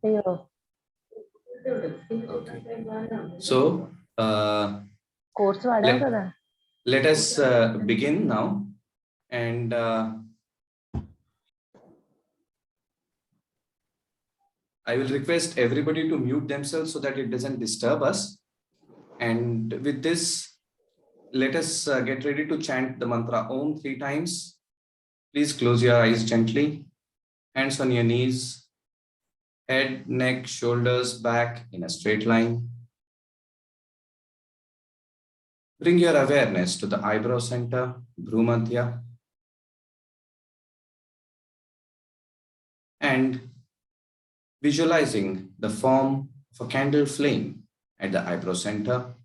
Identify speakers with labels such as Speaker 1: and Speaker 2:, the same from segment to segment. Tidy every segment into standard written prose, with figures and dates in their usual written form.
Speaker 1: Ayo.
Speaker 2: Okay. So
Speaker 1: Course वाढाव दादा.
Speaker 2: let us begin now, and I will request everybody to mute themselves so that it doesn't disturb us. And with this, let us get ready to chant the mantra Om 3 times. Please close your eyes gently, hands on your knees, head, neck, shoulders, back in a straight line. Bring your awareness to the eyebrow center, Bhumadhya, and visualizing the form of a candle flame at the eyebrow center.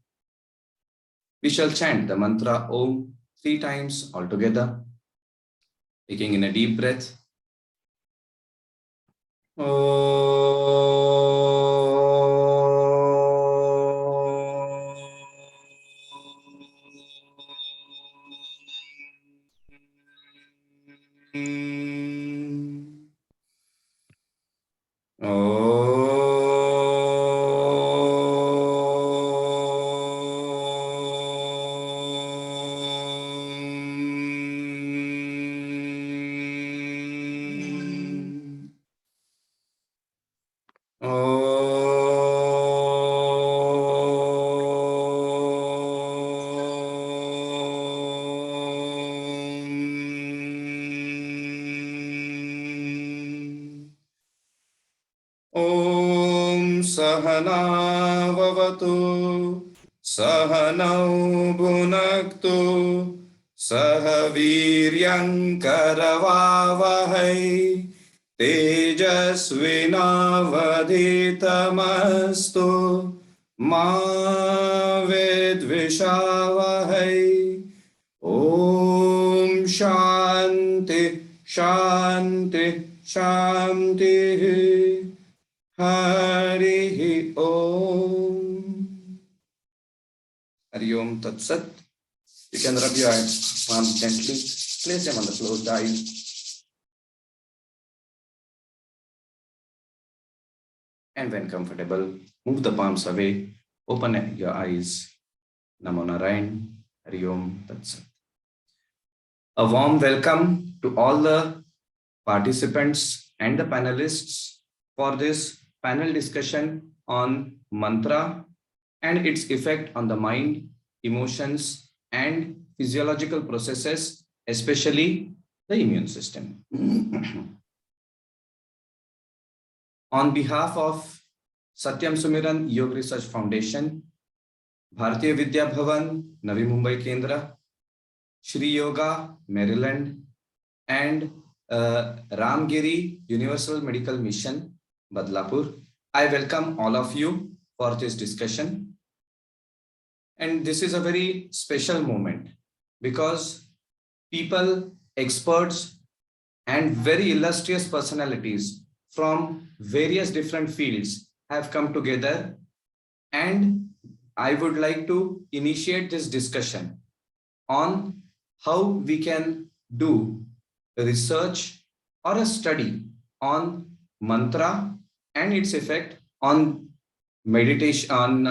Speaker 2: We shall chant the mantra Om 3 times altogether, taking in a deep breath. Sahana vavatu, sahanau bhunaktu, sahaviryam karavavahai, tejasvinavaditamastu, ma vidvishavahai. Om Shanti, Shanti, Shanti. Hari Om. Hari Om Tat Sat. You can rub your palms gently, place them on the closed eyes. And when comfortable, move the palms away, open your eyes. Namo Narayan, Hari Om Tat Sat. A warm welcome to all the participants and the panelists for this panel discussion on mantra and its effect on the mind, emotions, and physiological processes, especially the immune system. On behalf of Satyam Sumiran Yoga Research Foundation, Bharatiya Vidya Bhavan, Navi Mumbai Kendra, Shri Yoga, Maryland, and Ramgiri Universal Medical Mission, Badlapur. I welcome all of you for this discussion. And this is a very special moment because people, experts, and very illustrious personalities from various different fields have come together. And I would like to initiate this discussion on how we can do research or a study on mantra and its effect on meditation, on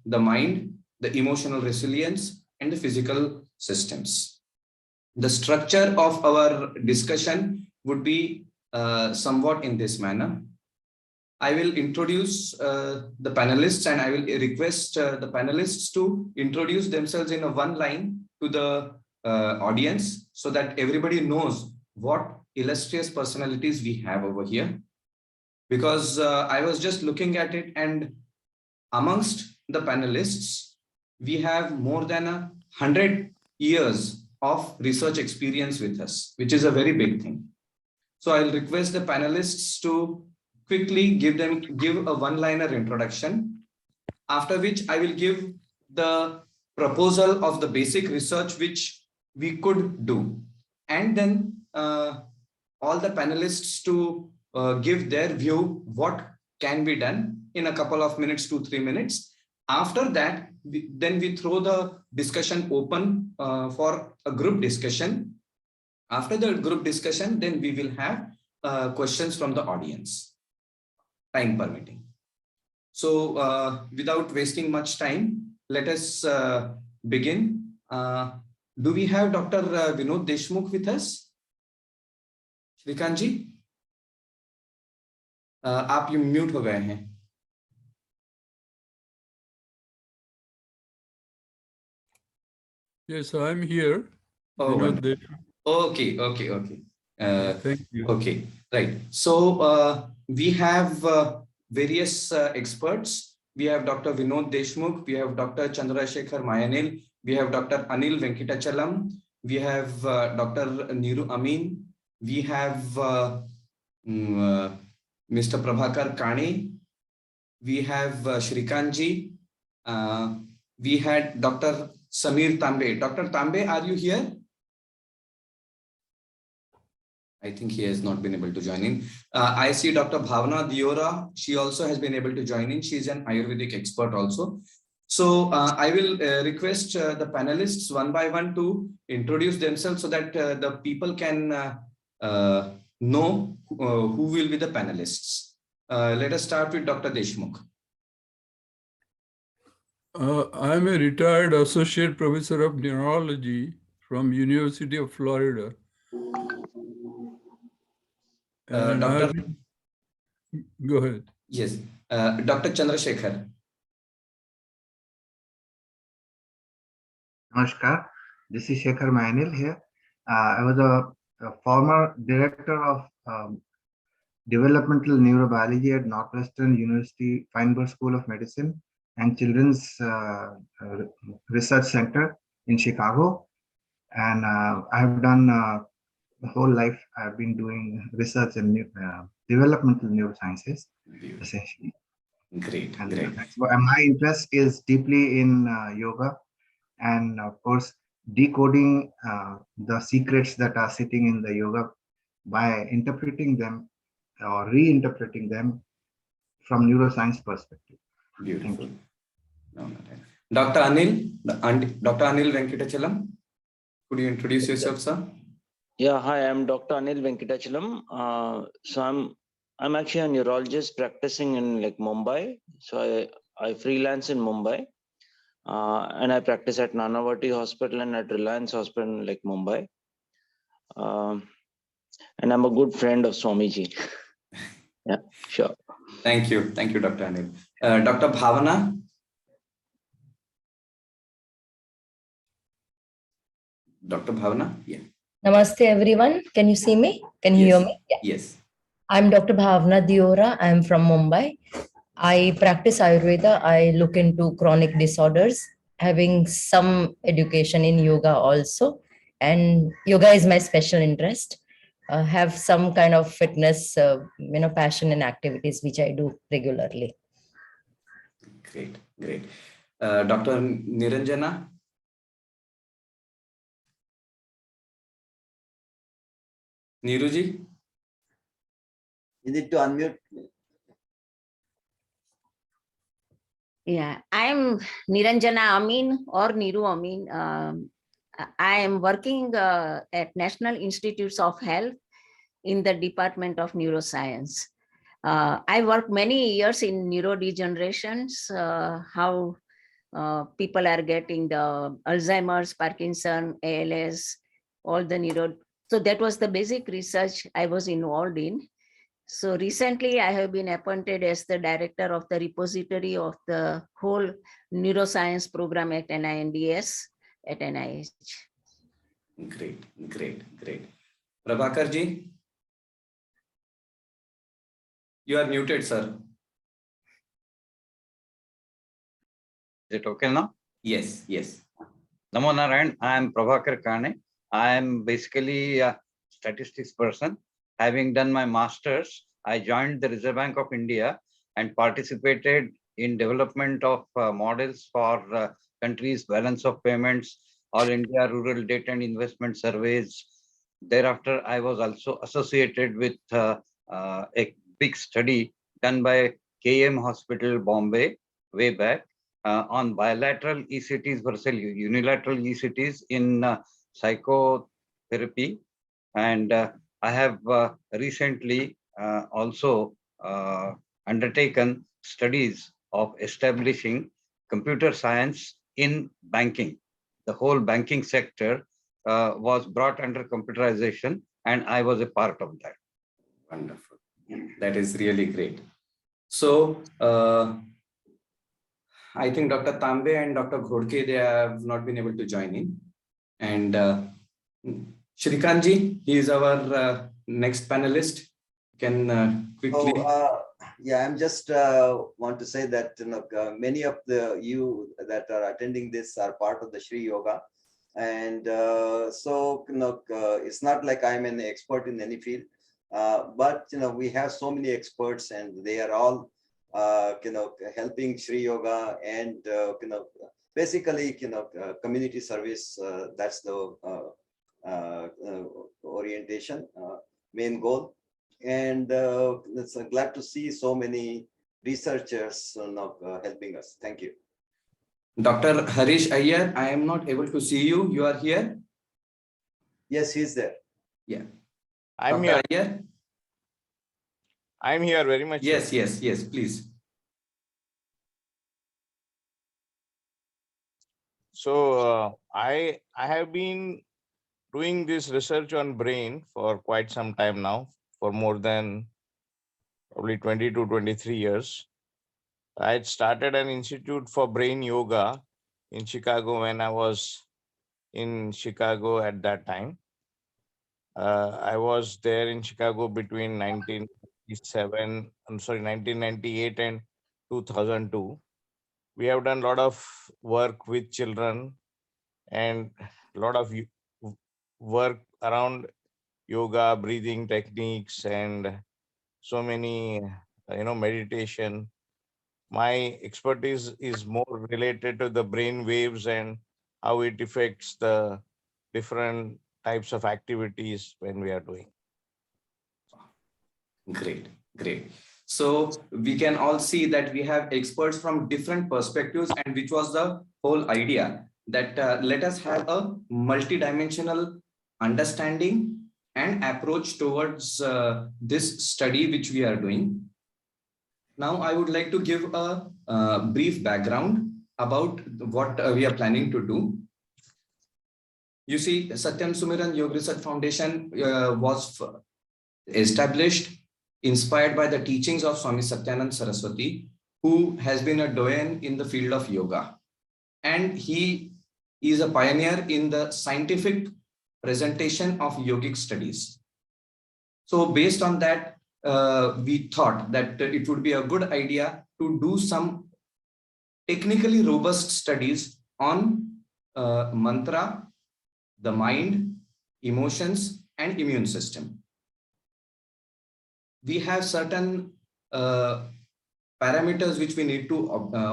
Speaker 2: the mind, the emotional resilience, and the physical systems. The structure of our discussion would be somewhat in this manner. I will introduce the panelists, and I will request the panelists to introduce themselves in a one line to the audience so that everybody knows what illustrious personalities we have over here. Because I was just looking at it, and amongst the panelists, we have more than 100 years of research experience with us, which is a very big thing. So I'll request the panelists to quickly give a one-liner introduction, after which I will give the proposal of the basic research which we could do, and then all the panelists to give their view what can be done in a couple of minutes, 2-3 minutes. After that, then we throw the discussion open for a group discussion. After the group discussion, then we will have questions from the audience. time permitting. So without wasting much time, let us begin. Do we have Dr. Vinod Deshmukh with us? Shrikant जी, आप mute हो गए हैं.
Speaker 3: Yes, I'm here.
Speaker 2: Oh, okay.
Speaker 3: Thank you.
Speaker 2: Okay, right. So we have various experts. We have Dr. Vinod Deshmukh, we have Dr. Chandrasekhar Mayanil, we have Dr. Anil Venkatachalam, we have Dr. Neeru Amin, we have Mr. Prabhakar Kane, we have Shrikanji, we had Dr. Samir Tambe. Dr. Tambe, are you here? I think he has not been able to join in. I see Dr. Bhavana Diora. She also has been able to join in. She is an Ayurvedic expert also. So I will request the panelists one by one to introduce themselves so that the people can know who will be the panelists. Let us start with Dr. Deshmukh.
Speaker 3: I'm a retired associate professor of neurology from University of Florida.
Speaker 2: Doctor,
Speaker 3: go ahead.
Speaker 2: Yes, Dr. Chandrasekhar.
Speaker 4: Namaskar, this is Shekhar Mayanil here. I was a former director of developmental neurobiology at Northwestern University Feinberg School of Medicine and Children's Research Center in Chicago. And I have done the whole life, I've been doing research in developmental neurosciences, essentially.
Speaker 2: Great,
Speaker 4: and
Speaker 2: great.
Speaker 4: My interest is deeply in yoga, and of course, decoding the secrets that are sitting in the yoga by interpreting them or reinterpreting them from neuroscience perspective.
Speaker 2: Beautiful. Dr. Anil, Dr. Anil Venkatachalam, could you introduce yourself, sir?
Speaker 5: Yeah, hi, I'm Dr. Anil Venkatachalam. So I'm actually a neurologist practicing in Mumbai. So I freelance in Mumbai, and I practice at Nanavati Hospital and at Reliance Hospital in Mumbai. And I'm a good friend of Swamiji. Yeah, sure.
Speaker 2: Thank you, Dr. Anil. Dr. Bhavana. Dr. Bhavana, yeah.
Speaker 1: Namaste, everyone. Can you see me? Can you hear me?
Speaker 2: Yeah. Yes.
Speaker 1: I'm Dr. Bhavana Diora. I'm from Mumbai. I practice Ayurveda. I look into chronic disorders, having some education in yoga also. And yoga is my special interest. Have some kind of fitness, passion and activities, which I do regularly.
Speaker 2: Great. Dr. Niranjana. Neeruji.
Speaker 6: You need to unmute.
Speaker 7: Yeah, I'm Niranjana Amin or Neeru Amin. I am working at National Institutes of Health in the Department of Neuroscience. I worked many years in neurodegenerations, how people are getting the Alzheimer's, Parkinson, ALS, all the neuro. So that was the basic research I was involved in. So recently I have been appointed as the director of the repository of the whole neuroscience program at NINDS at NIH.
Speaker 2: Great. Prabhakar ji, you are muted, sir.
Speaker 8: Is it okay now?
Speaker 2: Yes.
Speaker 8: Namo Narayan, I am Prabhakar Kane. I am basically a statistics person. Having done my master's, I joined the Reserve Bank of India and participated in development of models for countries' balance of payments, All India Rural Debt and Investment Surveys. Thereafter, I was also associated with a big study done by KM Hospital, Bombay, way back on bilateral ECTs versus unilateral ECTs in psychotherapy. And I have recently also undertaken studies of establishing computer science in banking. The whole banking sector was brought under computerization, and I was a part of that.
Speaker 2: Wonderful. That is really great. So I think Dr. Tambe and Dr. Ghodke, they have not been able to join in. And Shrikanji, he is our next panelist. Can quickly.
Speaker 6: Yeah, I'm just want to say that many of you that are attending this are part of the Shri Yoga, and so it's not like I'm an expert in any field, but we have so many experts, and they are all helping Shri Yoga, and basically community service. That's the orientation, main goal. And it's glad to see so many researchers helping us. Thank you.
Speaker 2: Dr. Harish Iyer, I am not able to see you. You are here?
Speaker 6: Yes, he's there.
Speaker 2: Yeah.
Speaker 9: I'm
Speaker 2: Dr.
Speaker 9: here.
Speaker 2: Iyer?
Speaker 9: I'm here very much.
Speaker 2: Yes, yes, please.
Speaker 9: So I have been doing this research on brain for quite some time now, for more than probably 20 to 23 years. I had started an institute for brain yoga in Chicago when I was in Chicago at that time. I was there in Chicago between 1998 and 2002. We have done a lot of work with children and a lot of work around yoga, breathing techniques, and so many, meditation. My expertise is more related to the brain waves and how it affects the different types of activities when we are doing.
Speaker 2: Great, great. So we can all see that we have experts from different perspectives, and which was the whole idea that let us have a multidimensional understanding and approach towards this study which we are doing. Now, I would like to give a brief background about what we are planning to do. You see, Satyam Sumiran Yoga Research Foundation was established, inspired by the teachings of Swami Satyanand Saraswati, who has been a doyen in the field of yoga. And he is a pioneer in the scientific presentation of yogic studies. So based on that, we thought that it would be a good idea to do some technically robust studies on mantra, the mind, emotions, and immune system. We have certain parameters which we need to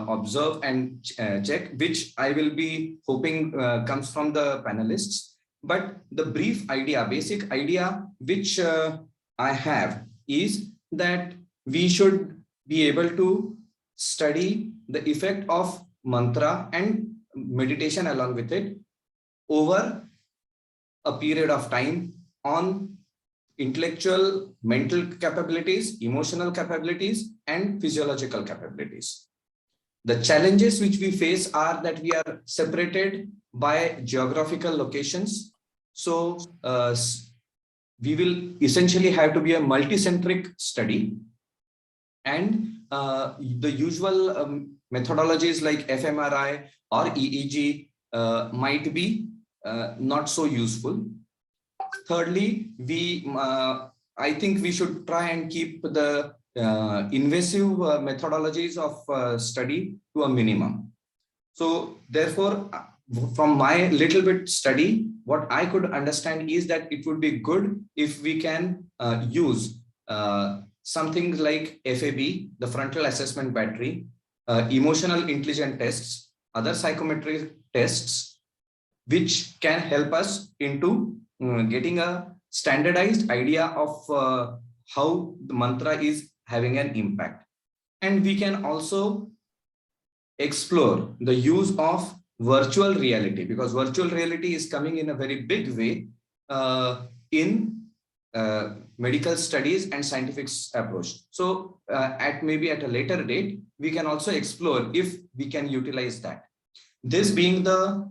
Speaker 2: observe and check, which I will be hoping comes from the panelists. But the brief idea, basic idea which I have is that we should be able to study the effect of mantra and meditation along with it over a period of time on intellectual, mental capabilities, emotional capabilities, and physiological capabilities. The challenges which we face are that we are separated by geographical locations. So we will essentially have to be a multicentric study, and the usual methodologies like fMRI or EEG might be not so useful. Thirdly, I think we should try and keep the invasive methodologies of study to a minimum. So therefore, from my little bit study, what I could understand is that it would be good if we can use something like FAB, the frontal assessment battery, emotional intelligence tests, other psychometric tests, which can help us into getting a standardized idea of how the mantra is having an impact. And we can also explore the use of virtual reality, because virtual reality is coming in a very big way in medical studies and scientific approach. So maybe at a later date, we can also explore if we can utilize that. This being the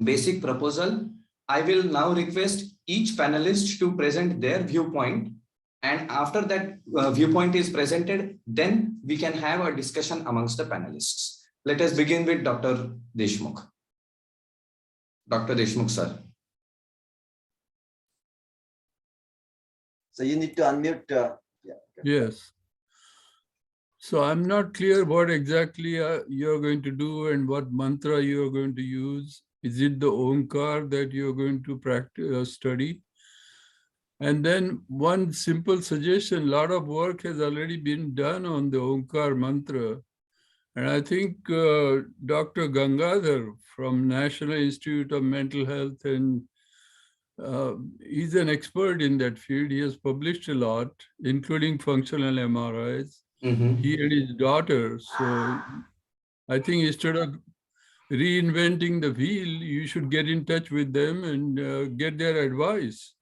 Speaker 2: basic proposal, I will now request each panelist to present their viewpoint. And after that viewpoint is presented, then we can have a discussion amongst the panelists. Let us begin with Dr. Deshmukh. Dr. Deshmukh, sir.
Speaker 6: So you need to unmute. Yeah. Okay.
Speaker 3: Yes. So I'm not clear what exactly you're going to do and what mantra you're going to use. Is it the Omkar that you're going to practice, study? And then one simple suggestion, a lot of work has already been done on the Omkar mantra. And I think Dr. Gangadhar from National Institute of Mental Health, and he's an expert in that field. He has published a lot, including functional MRIs. He and his daughter. So I think instead of reinventing the wheel, you should get in touch with them and get their advice.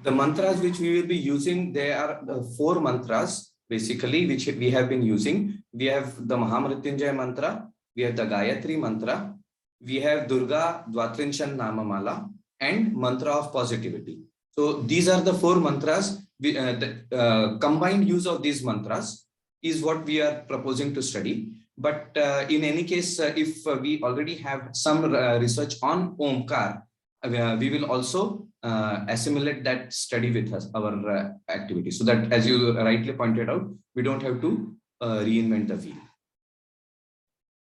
Speaker 2: The mantras which we will be using, there are 4 mantras basically which we have been using. We have the Mahamrityunjaya mantra, we have the Gayatri mantra, we have Durga Dvatrinshan Namamala, and mantra of positivity. So these are the 4 mantras. The combined use of these mantras is what we are proposing to study. But in any case, if we already have some research on Omkar, we will also assimilate that study with us, our activity, so that, as you rightly pointed out, we don't have to reinvent the wheel.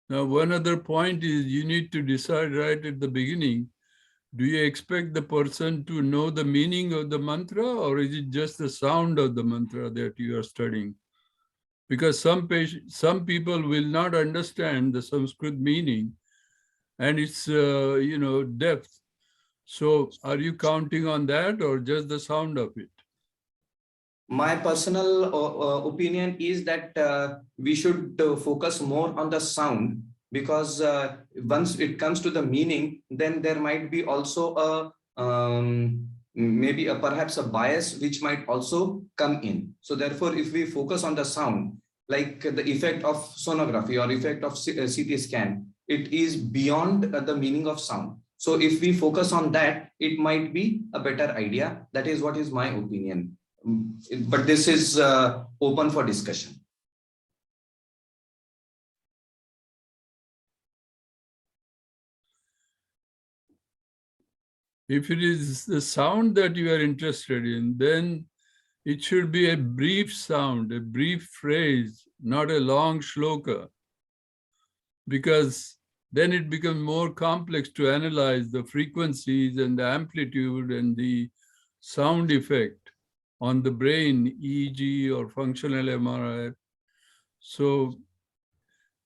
Speaker 3: Now, one other point is you need to decide right at the beginning, do you expect the person to know the meaning of the mantra, or is it just the sound of the mantra that you are studying? Because some people will not understand the Sanskrit meaning and its depth. So are you counting on that or just the sound of it?
Speaker 2: My personal opinion is that we should focus more on the sound, because once it comes to the meaning, then there might be also maybe perhaps a bias which might also come in. So therefore, if we focus on the sound, like the effect of sonography or effect of CT scan, it is beyond the meaning of sound. So if we focus on that, it might be a better idea. That is what is my opinion. But this is open for discussion.
Speaker 3: If it is the sound that you are interested in, then it should be a brief sound, a brief phrase, not a long shloka, because then it becomes more complex to analyze the frequencies and the amplitude and the sound effect on the brain, EEG or functional MRI. So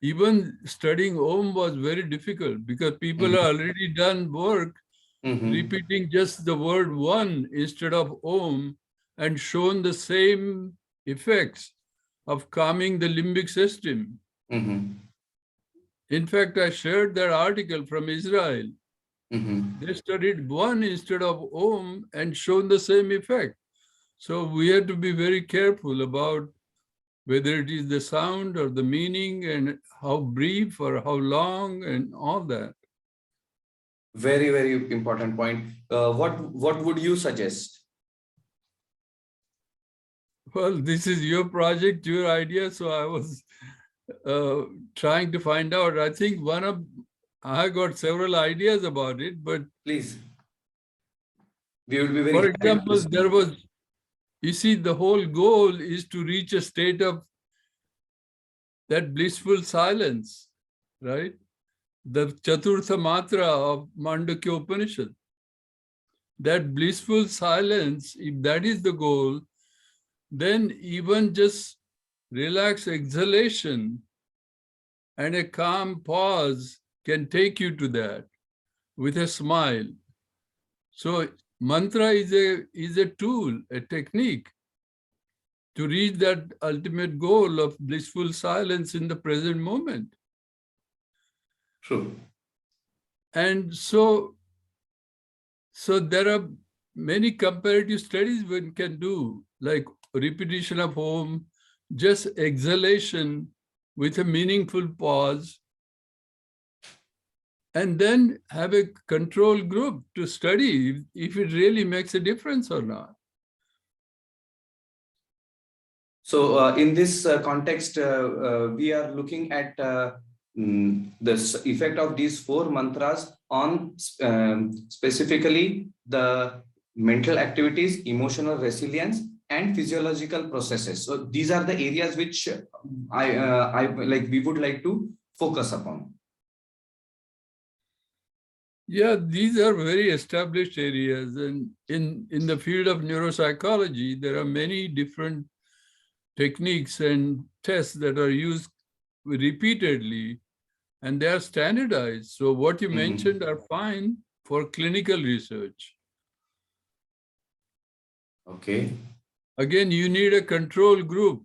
Speaker 3: even studying Om was very difficult because people have already done work repeating just the word one instead of Om and shown the same effects of calming the limbic system. In fact, I shared that article from Israel. They studied one instead of Om and shown the same effect. So we have to be very careful about whether it is the sound or the meaning and how brief or how long and all that.
Speaker 2: Very, very important point. What would you suggest?
Speaker 3: Well, this is your project, your idea. So I was trying to find out. I think I got several ideas about it, but
Speaker 2: please, we will be very.
Speaker 3: For example, you see, the whole goal is to reach a state of that blissful silence, right? The Chaturtha Matra of Mandukya Upanishad. That blissful silence, if that is the goal, then even just relaxed exhalation and a calm pause can take you to that with a smile. So mantra is a tool, a technique to reach that ultimate goal of blissful silence in the present moment.
Speaker 2: True.
Speaker 3: And so there are many comparative studies one can do, like repetition of Om, just exhalation with a meaningful pause, and then have a control group to study if it really makes a difference or not.
Speaker 2: So in this context, we are looking at the effect of these 4 mantras on specifically the mental activities, emotional resilience, and physiological processes. So these are the areas which we would like to focus upon.
Speaker 3: Yeah, these are very established areas, and in the field of neuropsychology, there are many different techniques and tests that are used repeatedly, and they are standardized. So what you mentioned are fine for clinical research.
Speaker 2: Okay.
Speaker 3: Again, you need a control group.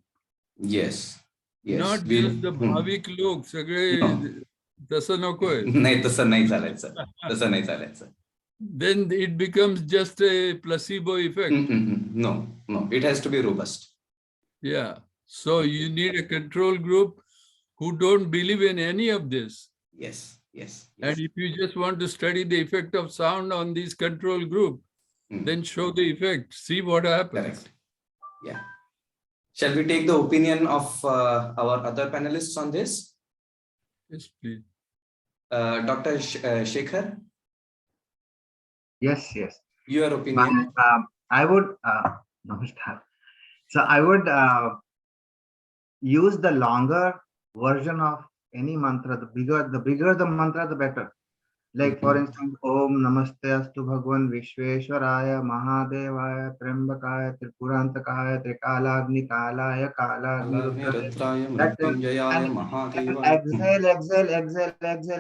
Speaker 2: Yes. Yes.
Speaker 3: Not just the bhavik log, sagre tasa nokoy.
Speaker 2: नाही तसं नाही चालायचं. तसं नाही चालायचं.
Speaker 3: Then it becomes just a placebo effect.
Speaker 2: No, it has to be robust.
Speaker 3: Yeah. So you need a control group who don't believe in any of this.
Speaker 2: Yes.
Speaker 3: And if you just want to study the effect of sound on this control group, then show the effect, see what happens.
Speaker 2: Correct. Yeah. Shall we take the opinion of our other panelists on this?
Speaker 3: Yes, please.
Speaker 2: Dr. Shekhar?
Speaker 4: Yes.
Speaker 2: Your opinion?
Speaker 4: I would, so I would use the longer version of any mantra. The bigger the mantra, the better. Like for instance, Om Namaste Astu Bhagwan Vishweshwaraya Mahadevaya Trambakaya Tripurantakaya Trikalagni Kalaya Kalagni Rudraya.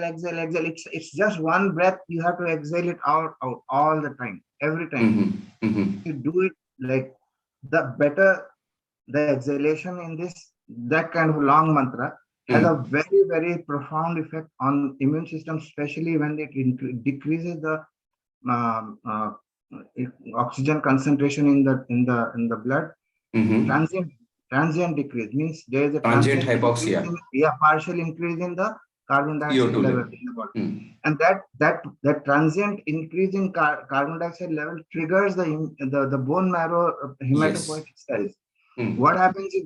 Speaker 4: Exhale. It's just one breath. You have to exhale it out all the time, every time. You do it like the better the exhalation in that kind of long mantra has a very, very profound effect on immune system, especially when it decreases the oxygen concentration in the blood. Transient decrease means there is a
Speaker 2: transient hypoxia.
Speaker 4: Partial increase in the carbon dioxide level in the body, and that transient increase in carbon dioxide level triggers the bone marrow hematopoietic cells. What happens is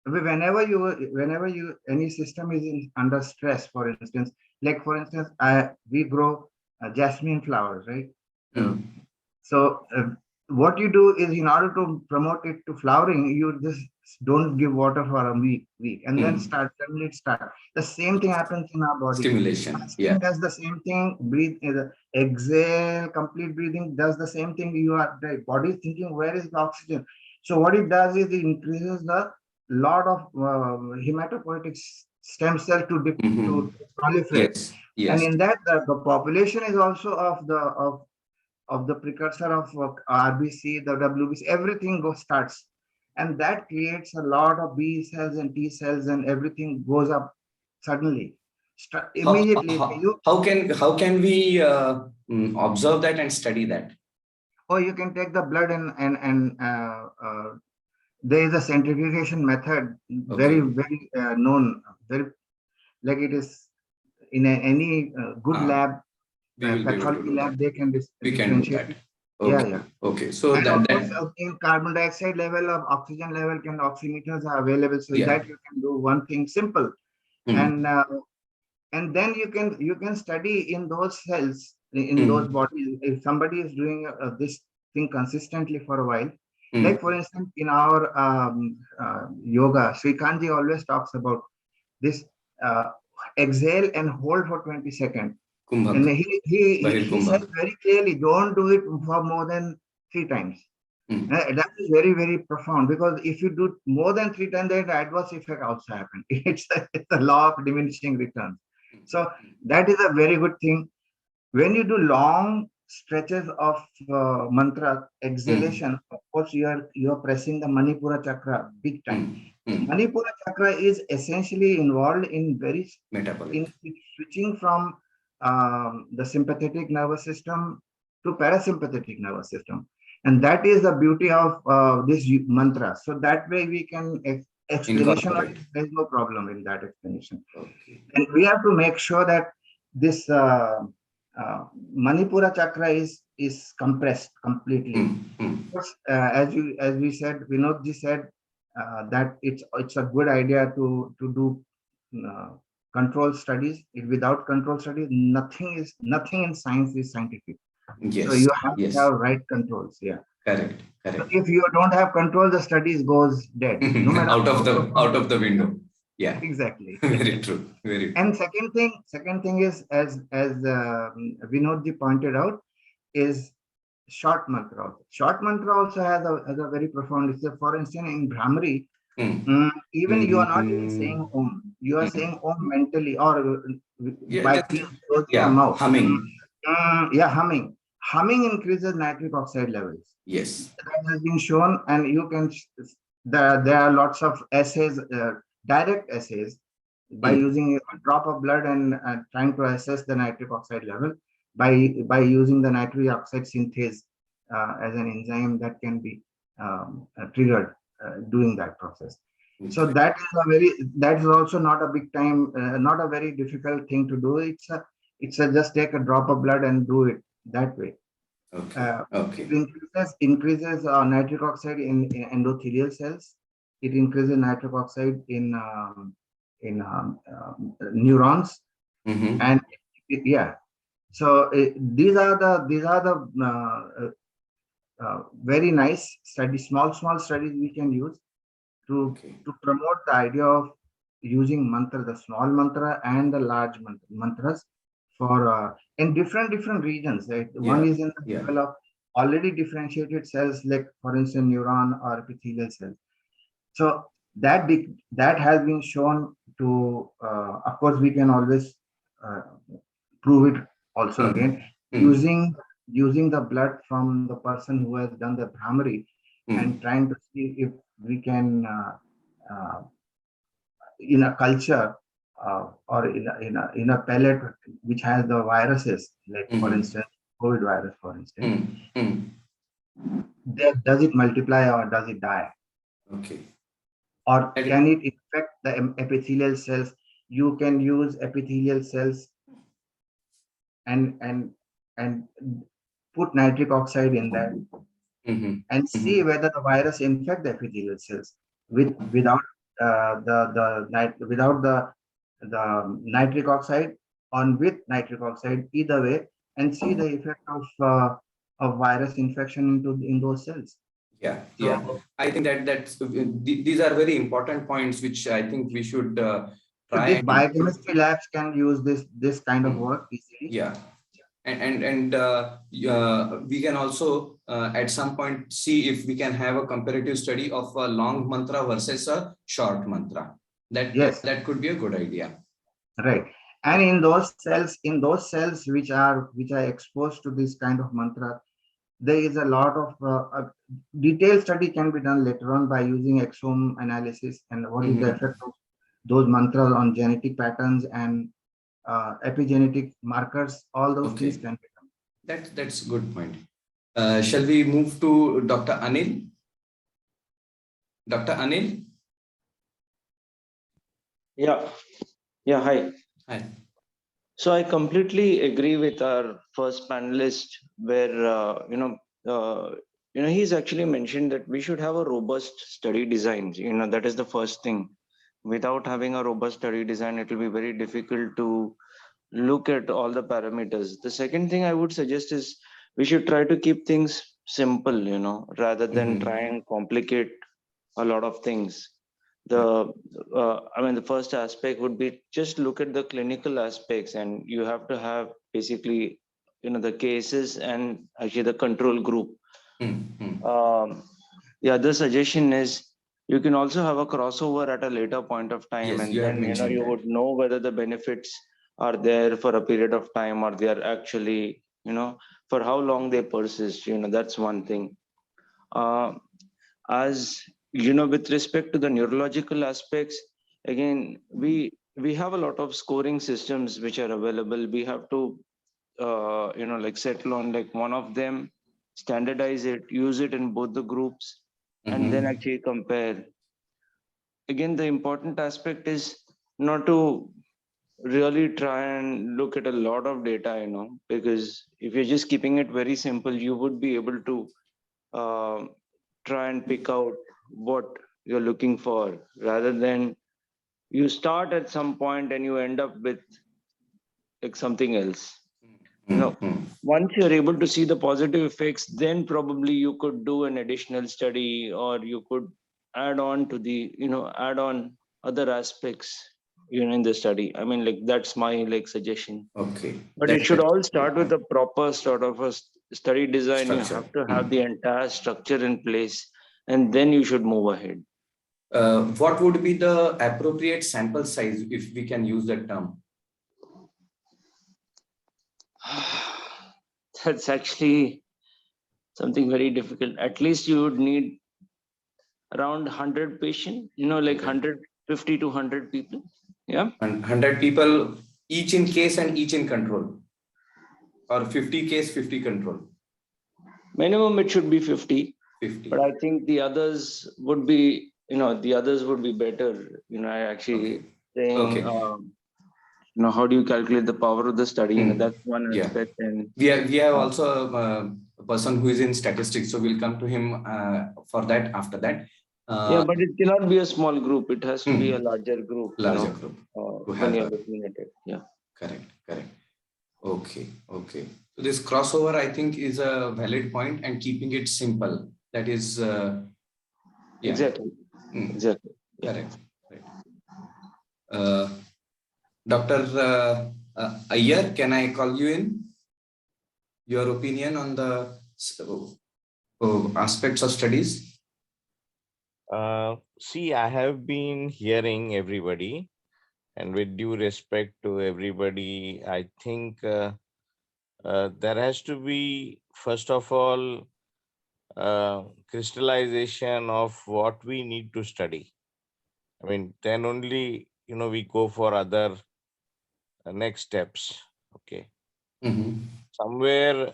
Speaker 4: whenever you any system is under stress, for instance, we grow jasmine flowers, right? So what you do is, in order to promote it to flowering, you just don't give water for a week, and then suddenly start. The same thing happens in our body.
Speaker 2: Stimulation.
Speaker 4: Skin does the same thing. Breathe, exhale, complete breathing does the same thing. The body is thinking, where is the oxygen? So what it does is it increases the lot of hematopoietic stem cell to proliferate.
Speaker 2: Yes.
Speaker 4: And in that, the population is also of the precursor of RBC, the WBC, everything starts. And that creates a lot of B cells and T cells, and everything goes up suddenly. Immediately.
Speaker 2: How can we observe that and study that?
Speaker 4: Oh, you can take the blood and there is a centrifugation method, very known, very like it is in any good lab, pathology lab, they can differentiate.
Speaker 2: Okay. So
Speaker 4: and of course, in carbon dioxide level, of oxygen level, oximeters are available, so that you can do one thing simple, and then you can study in those cells, in those bodies. If somebody is doing this thing consistently for a while, like for instance, in our yoga, Srikanji always talks about this: exhale and hold for 20 seconds. Kumbhak. And he said very clearly, don't do it for more than 3 times. That is very, very profound, because if you do more than 3 times, then the adverse effect also happens. It's a law of diminishing returns. So that is a very good thing. When you do long stretches of mantra exhalation, of course you are pressing the Manipura chakra big time. Manipura chakra is essentially involved in in switching from the sympathetic nervous system to parasympathetic nervous system. And that is the beauty of this mantra. So that way we can explanation,
Speaker 2: Incorporate.
Speaker 4: there's no problem in that explanation.
Speaker 2: Okay.
Speaker 4: And we have to make sure that this Manipura chakra is compressed completely. As we said, Vinodji said that it's a good idea to do control studies. Without control studies, nothing in science is scientific.
Speaker 2: Yes.
Speaker 4: So you have
Speaker 2: yes.
Speaker 4: to have right controls. Yeah.
Speaker 2: Correct.
Speaker 4: So
Speaker 2: Correct.
Speaker 4: if you don't have control, the studies goes dead. No matter
Speaker 2: out of the window. Yeah.
Speaker 4: Exactly.
Speaker 2: Very true. Very true.
Speaker 4: And second thing is, as Vinodji pointed out, is short mantra. Short mantra also has a very profound. For instance, in Brahmari, even you are not even saying Om. You are saying Om mentally or by closing your mouth.
Speaker 2: Humming.
Speaker 4: Humming. Humming increases nitric oxide levels.
Speaker 2: Yes.
Speaker 4: That has been shown, and you can. There are lots of assays, direct assays, by using a drop of blood and trying to assess the nitric oxide level by using the nitric oxide synthase as an enzyme that can be triggered during that process. So that is also not a big time, not a very difficult thing to do. It's just take a drop of blood and do it that way.
Speaker 2: Okay.
Speaker 4: It increases nitric oxide in endothelial cells. It increases nitric oxide in neurons, and so these are the very nice studies, small studies we can use to promote the idea of using mantra, the small mantra and the large mantras for in different regions, right? One is in the level of already differentiated cells, like for instance neuron or epithelial cells. So that has been shown to, of course, we can always prove it also again using the blood from the person who has done the Brahmari and trying to see if we can in a culture or in a pellet which has the viruses, like for instance COVID virus, for instance, does it multiply or does it die?
Speaker 2: Okay.
Speaker 4: Or can it infect the epithelial cells? You can use epithelial cells and put nitric oxide in that and see whether the virus infect the epithelial cells without the nitric oxide or with nitric oxide, either way, and see the effect of virus infection in those cells.
Speaker 2: I think that's these are very important points which I think we should try.
Speaker 4: These biochemistry labs can use this kind of work easily.
Speaker 2: And we can also at some point see if we can have a comparative study of a long mantra versus a short mantra. That could be a good idea.
Speaker 4: Right. And in those cells which are exposed to this kind of mantra, there is a lot of detailed study can be done later on by using exome analysis and what is the effect of those mantras on genetic patterns and epigenetic markers. All those things can be done.
Speaker 2: That's a good point. Shall we move to Dr. Anil? Dr. Anil?
Speaker 5: Yeah. Hi. So I completely agree with our first panelist, where he's actually mentioned that we should have a robust study design. That is the first thing. Without having a robust study design, it will be very difficult to look at all the parameters. The second thing I would suggest is we should try to keep things simple, rather than try and complicate a lot of things. The first aspect would be just look at the clinical aspects, and you have to have basically, the cases and actually the control group. The other suggestion is you can also have a crossover at a later point of time, and then you would know whether the benefits are there for a period of time or they are actually, for how long they persist. That's one thing. As with respect to the neurological aspects, again, we have a lot of scoring systems which are available. We have to like settle on like one of them, standardize it, use it in both the groups, and then actually compare. Again, the important aspect is not to really try and look at a lot of data, because if you're just keeping it very simple, you would be able to try and pick out what you're looking for, rather than you start at some point and you end up with like something else. Once you're able to see the positive effects, then probably you could do an additional study, or you could add on to the, add on other aspects, in the study. I mean, like that's my like suggestion.
Speaker 2: Okay.
Speaker 5: But it should all start with a proper sort of a study design. You have to have the entire structure in place, and then you should move ahead.
Speaker 2: What would be the appropriate sample size, if we can use that term?
Speaker 5: That's actually something very difficult. At least you would need around 100 patients, like 150 to 100 people. Yeah.
Speaker 2: And 100 people, each in case and each in control, or 50 case, 50 control.
Speaker 5: Minimum it should be 50.
Speaker 2: 50.
Speaker 5: But I think the others would be, better. I actually saying, how do you calculate the power of the study? That's one aspect. And
Speaker 2: we have also a person who is in statistics, so we'll come to him for that after that.
Speaker 5: But it cannot be a small group. It has to be a larger group.
Speaker 2: Larger group.
Speaker 5: When you're looking at it. Yeah.
Speaker 2: Correct. Okay. So this crossover, I think, is a valid point, and keeping it simple. That is,
Speaker 5: Exactly. Exactly.
Speaker 2: Correct. Right. Dr. Iyer, can I call you in? Your opinion on the aspects of studies?
Speaker 9: See, I have been hearing everybody, and with due respect to everybody, I think there has to be, first of all, crystallization of what we need to study. I mean, then only, we go for other next steps. Okay. Somewhere,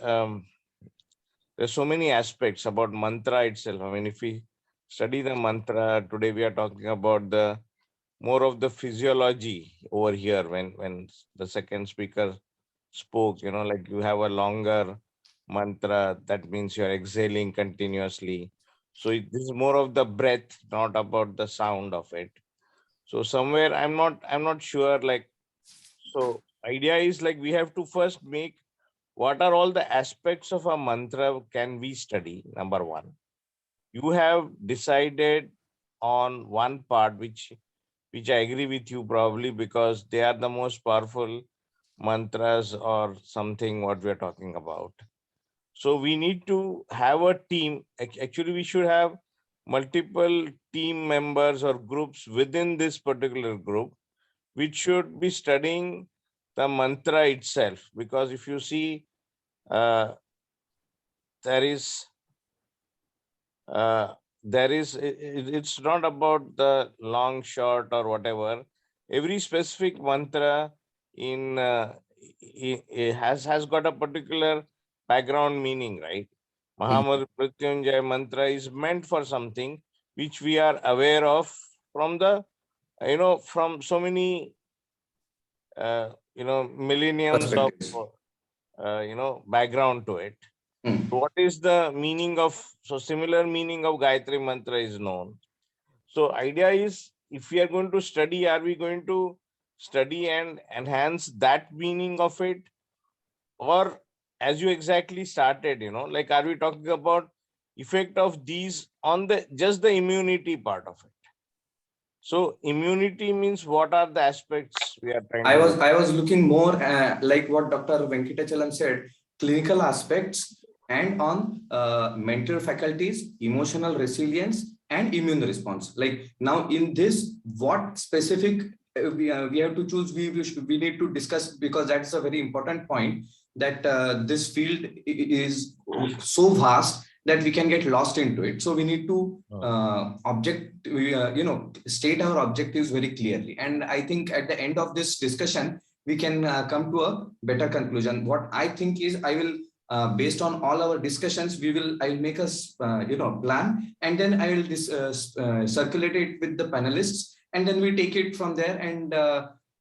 Speaker 9: there's so many aspects about mantra itself. I mean, if we study the mantra, today we are talking about the more of the physiology over here. When the second speaker spoke, like you have a longer mantra, that means you're exhaling continuously. So this is more of the breath, not about the sound of it. So somewhere I'm not sure, like, so idea is like we have to first make what are all the aspects of a mantra can we study, number one. You have decided on one part, which I agree with you probably, because they are the most powerful mantras or something what we're talking about. So we need to have a team. Actually, we should have multiple team members or groups within this particular group, which should be studying the mantra itself. Because if you see, it's not about the long, short or whatever. Every specific mantra it has got a particular background meaning, right? Mahamudra Pratyunjaya mantra is meant for something which we are aware of from the, from so many, millenniums of, background to it. What is the meaning of, so similar meaning of Gayatri mantra is known. So idea is, if we are going to study, are we going to study and enhance that meaning of it? Or as you exactly started, like, are we talking about effect of these on just the immunity part of it? So immunity means what are the aspects we are trying to
Speaker 2: I was looking more like what Dr. Venkatachalam said, clinical aspects, and on mental faculties, emotional resilience, and immune response. Like now in this, what specific we have to choose, we need to discuss, because that's a very important point, that this field is so vast that we can get lost into it. So we need to state our objectives very clearly. And I think at the end of this discussion, we can come to a better conclusion. What I think is, I will, based on all our discussions, I'll make a plan, and then I will circulate it with the panelists, and then we take it from there, and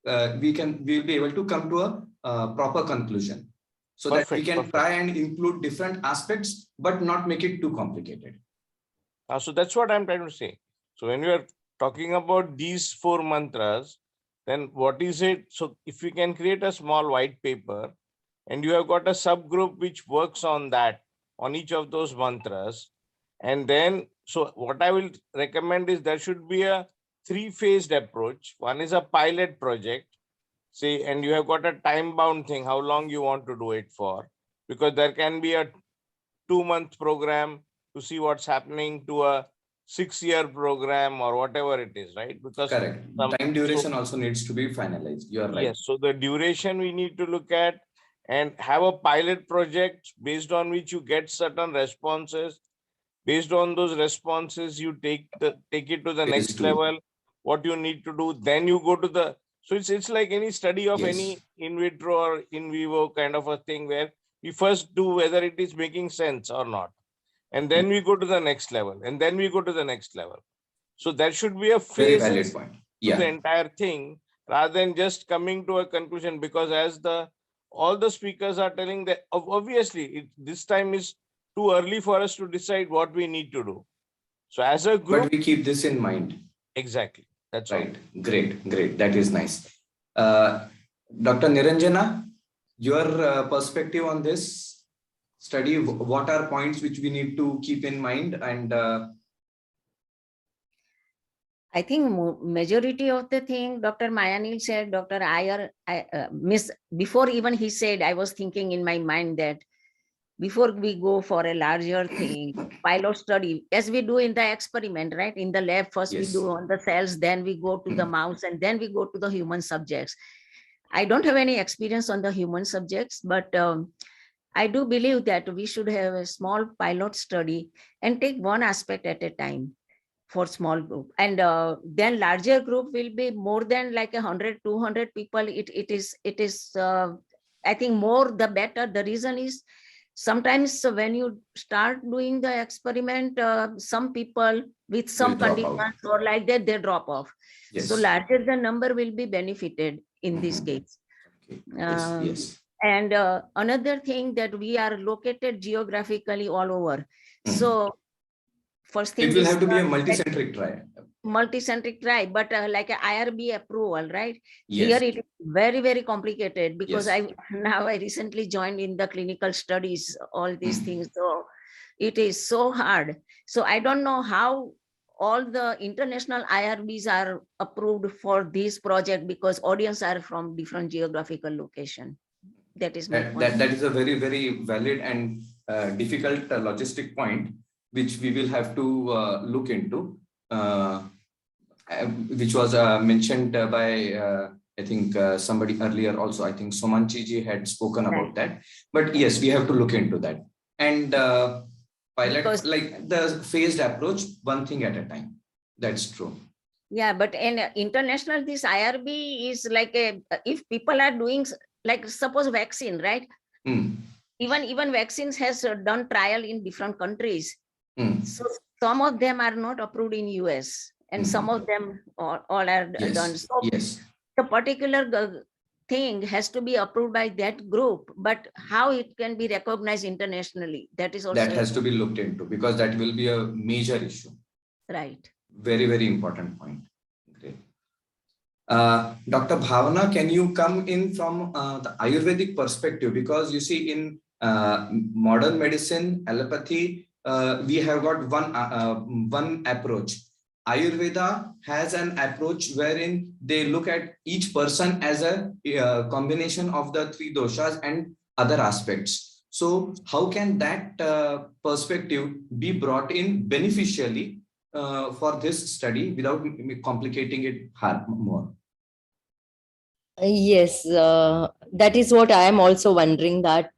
Speaker 2: we'll be able to come to a proper conclusion, so that we can try and include different aspects, but not make it too complicated.
Speaker 9: So that's what I'm trying to say. So when we are talking about these 4 mantras, then what is it? So if we can create a small white paper, and you have got a subgroup which works on that, on each of those mantras, and then, so what I will recommend is there should be a 3-phased approach. One is a pilot project, say, and you have got a time-bound thing, how long you want to do it for, because there can be a 2-month program to see what's happening, to a 6-year program or whatever it is, right? Because
Speaker 2: correct, time duration also needs to be finalized. You are right.
Speaker 9: Yes, so the duration we need to look at, and have a pilot project based on which you get certain responses. Based on those responses, you take it to the next level, what you need to do, then you go to the, so it's like any study of any in vitro or in vivo kind of a thing, where we first do whether it is making sense or not, and then we go to the next level, and then we go to the next level. So there should be a phase
Speaker 2: very valid point.
Speaker 9: to the entire thing, rather than just coming to a conclusion, because as all the speakers are telling that obviously this time is too early for us to decide what we need to do. So as a group,
Speaker 2: but we keep this in mind.
Speaker 9: Exactly. That's
Speaker 2: right. Great. That is nice. Dr. Niranjana, your perspective on this study, what are points which we need to keep in mind? And
Speaker 7: I think majority of the thing Dr. Mayanil said, Dr. Iyer, before even he said, I was thinking in my mind that before we go for a larger thing, pilot study, as we do in the experiment, right? In the lab, first we do on the cells, then we go to the mouse, and then we go to the human subjects. I don't have any experience on the human subjects, but I do believe that we should have a small pilot study and take one aspect at a time for small group. And then larger group will be more than like 100, 200 people. It is I think more the better. The reason is, sometimes when you start doing the experiment, some people with some conditions or like that, they drop off. So larger the number will be benefited in this case. And another thing, that we are located geographically all over. So first thing,
Speaker 2: it will have to be a multicentric trial.
Speaker 7: Multicentric trial, but like a IRB approval, right? Here it is very, very complicated, because I recently joined in the clinical studies, all these things. So it is so hard. So I don't know how all the international IRBs are approved for this project, because audience are from different geographical location. That is my point.
Speaker 2: That is a very, very valid and difficult logistic point, which we will have to look into, which was mentioned by I think somebody earlier also. I think Somanchi ji had spoken about that. But yes, we have to look into that. And pilot, like the phased approach, one thing at a time. That's true.
Speaker 7: Yeah, but in international, this IRB is like if people are doing, like suppose vaccine, right? Even vaccines has done trial in different countries. So some of them are not approved in US, and some of them all are done. So the particular thing has to be approved by that group, but how it can be recognized internationally, that is also,
Speaker 2: that has to be looked into, because that will be a major issue.
Speaker 7: Right.
Speaker 2: Very, very important point. Great. Dr. Bhavana, can you come in from the Ayurvedic perspective? Because you see, in modern medicine, allopathy, we have got one approach. Ayurveda has an approach wherein they look at each person as a combination of the 3 doshas and other aspects. So how can that perspective be brought in beneficially for this study without complicating it more?
Speaker 1: Yes, that is what I am also wondering, that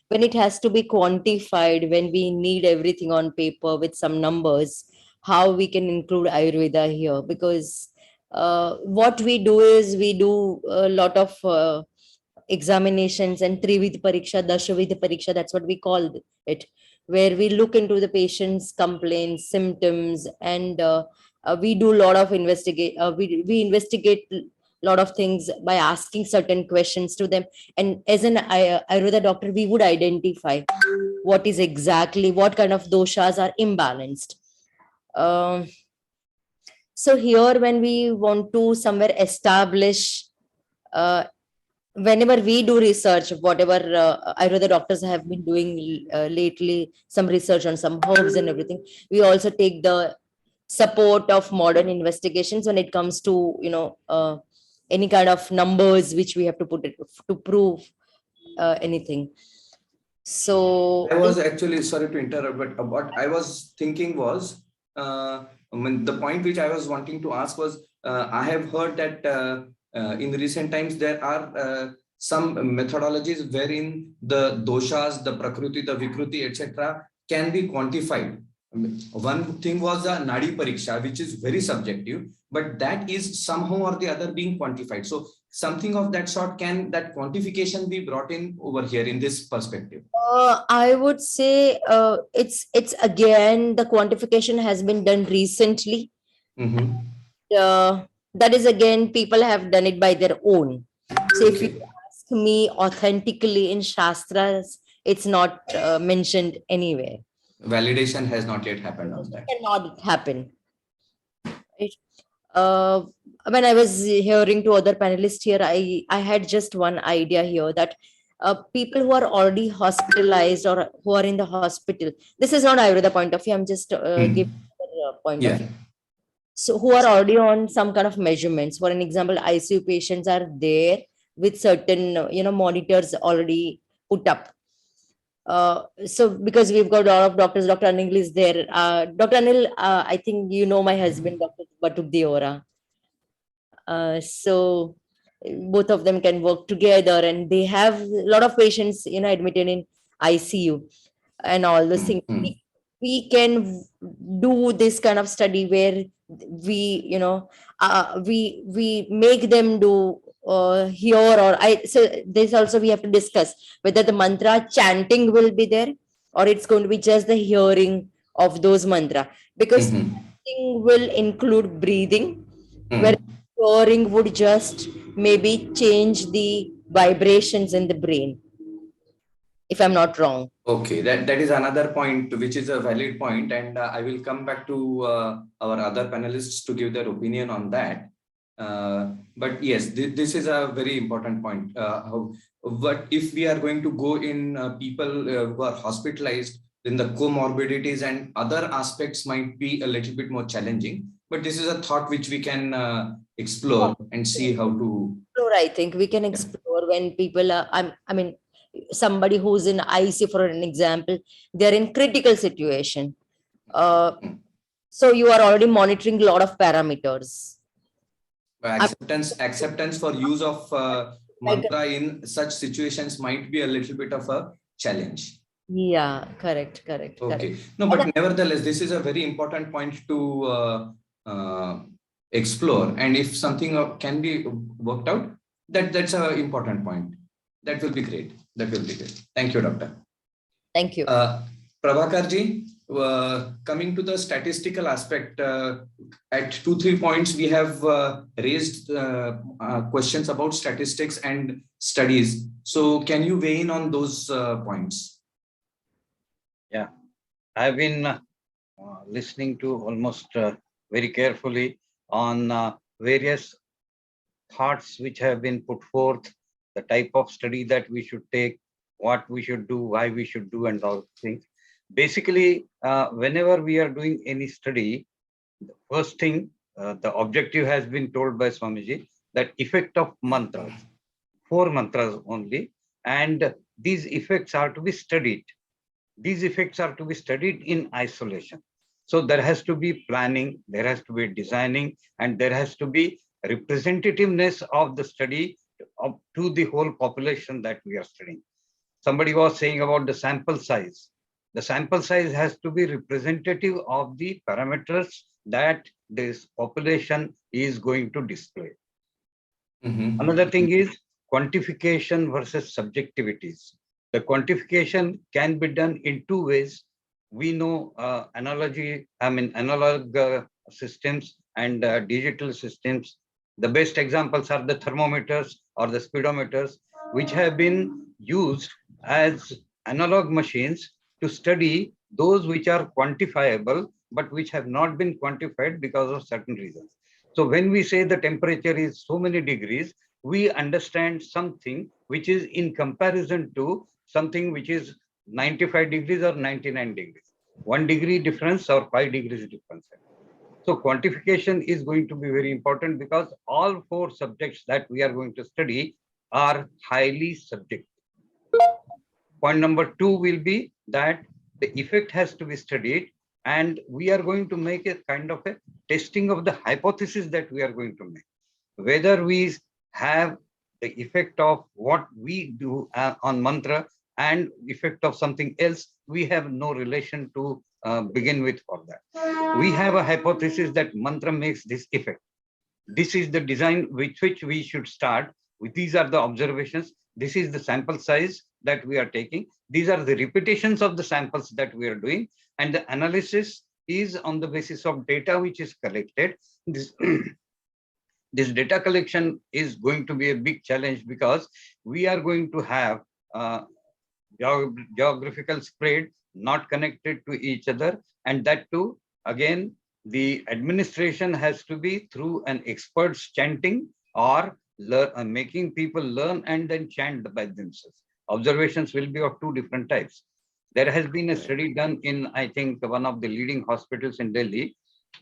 Speaker 1: when it has to be quantified, when we need everything on paper with some numbers, how we can include Ayurveda here, because what we do is we do a lot of examinations and Trividh Pariksha, Dashavidh Pariksha, that's what we call it, where we look into the patient's complaints, symptoms, and we do a lot of we investigate a lot of things by asking certain questions to them. And as an Ayurveda doctor, we would identify what is exactly, what kind of doshas are imbalanced. Um, so here, when we want to somewhere establish, whenever we do research, whatever Ayurveda doctors have been doing lately, some research on some herbs and everything, we also take the support of modern investigations when it comes to, any kind of numbers which we have to put it to prove anything. So
Speaker 2: I was actually, sorry to interrupt, but what I was thinking was, the point which I was wanting to ask was, I have heard that in recent times there are some methodologies wherein the doshas, the prakriti, the vikruti, etc., can be quantified. One thing was the nadi pariksha, which is very subjective, but that is somehow or the other being quantified. So something of that sort, can that quantification be brought in over here in this perspective?
Speaker 1: I would say it's again, the quantification has been done recently. That is again, people have done it by their own. So if you ask me, authentically in Shastras, it's not mentioned anywhere.
Speaker 2: Validation has not yet happened on that.
Speaker 1: Cannot happen. Right? When I was hearing to other panelists here, I had just one idea here, that people who are already hospitalized or who are in the hospital, this is not Ayurveda point of view, I'm just giving a point of view. So who are already on some kind of measurements, for an example, ICU patients are there with certain, monitors already put up. So because we've got a lot of doctors, Dr. Anil is there. Dr. Anil, I think you know my husband, Dr. Batuk Deora. So both of them can work together, and they have a lot of patients, admitted in ICU and all those things. We can do this kind of study where we, we make them do here or so this also we have to discuss whether the mantra chanting will be there or it's going to be just the hearing of those mantra, because chanting will include breathing, where hearing would just maybe change the vibrations in the brain, if I'm not wrong.
Speaker 2: Okay, that is another point, which is a valid point, and I will come back to our other panelists to give their opinion on that. But yes, this is a very important point. What if we are going to go in people who are hospitalized, then the comorbidities and other aspects might be a little bit more challenging. But this is a thought which we can explore and see how to.
Speaker 1: I think we can explore when people are, I mean, somebody who's in IC, for an example, they're in critical situation. So you are already monitoring a lot of parameters.
Speaker 2: Acceptance for use of mantra in such situations might be a little bit of a challenge.
Speaker 1: Yeah, correct.
Speaker 2: Okay. No, but nevertheless, this is a very important point to explore. And if something can be worked out, that's an important point. That will be great. Thank you, Doctor.
Speaker 1: Thank you.
Speaker 2: Prabhakarji, coming to the statistical aspect, at 2-3 points, we have raised questions about statistics and studies. So can you weigh in on those points?
Speaker 8: Yeah, I've been listening to almost very carefully on various thoughts which have been put forth, the type of study that we should take, what we should do, why we should do, and all things. Basically, whenever we are doing any study, the first thing, the objective has been told by Swamiji, that effect of mantras, 4 mantras only, and these effects are to be studied. These effects are to be studied in isolation. So there has to be planning, there has to be designing, and there has to be representativeness of the study to the whole population that we are studying. Somebody was saying about the sample size. The sample size has to be representative of the parameters that this population is going to display.
Speaker 2: Mhm.
Speaker 8: Another thing is quantification versus subjectivities. The quantification can be done in two ways. We know analog systems and digital systems. The best examples are the thermometers or the speedometers, which have been used as analog machines to study those which are quantifiable, but which have not been quantified because of certain reasons. So when we say the temperature is so many degrees, we understand something which is in comparison to something which is 95 degrees or 99 degrees. 1 degree difference or 5 degrees difference. So quantification is going to be very important because all four subjects that we are going to study are highly subjective. Point number two will be that the effect has to be studied, and we are going to make a kind of a testing of the hypothesis that we are going to make. Whether we have the effect of what we do on mantra and effect of something else, we have no relation to begin with for that. We have a hypothesis that mantra makes this effect. This is the design with which we should start. These are the observations. This is the sample size that we are taking. These are the repetitions of the samples that we are doing. And the analysis is on the basis of data which is collected. This, this data collection is going to be a big challenge because we are going to have geographical spread not connected to each other. And that too, again, the administration has to be through an expert's chanting or making people learn and then chant by themselves. Observations will be of two different types. There has been a study done in, I think, one of the leading hospitals in Delhi.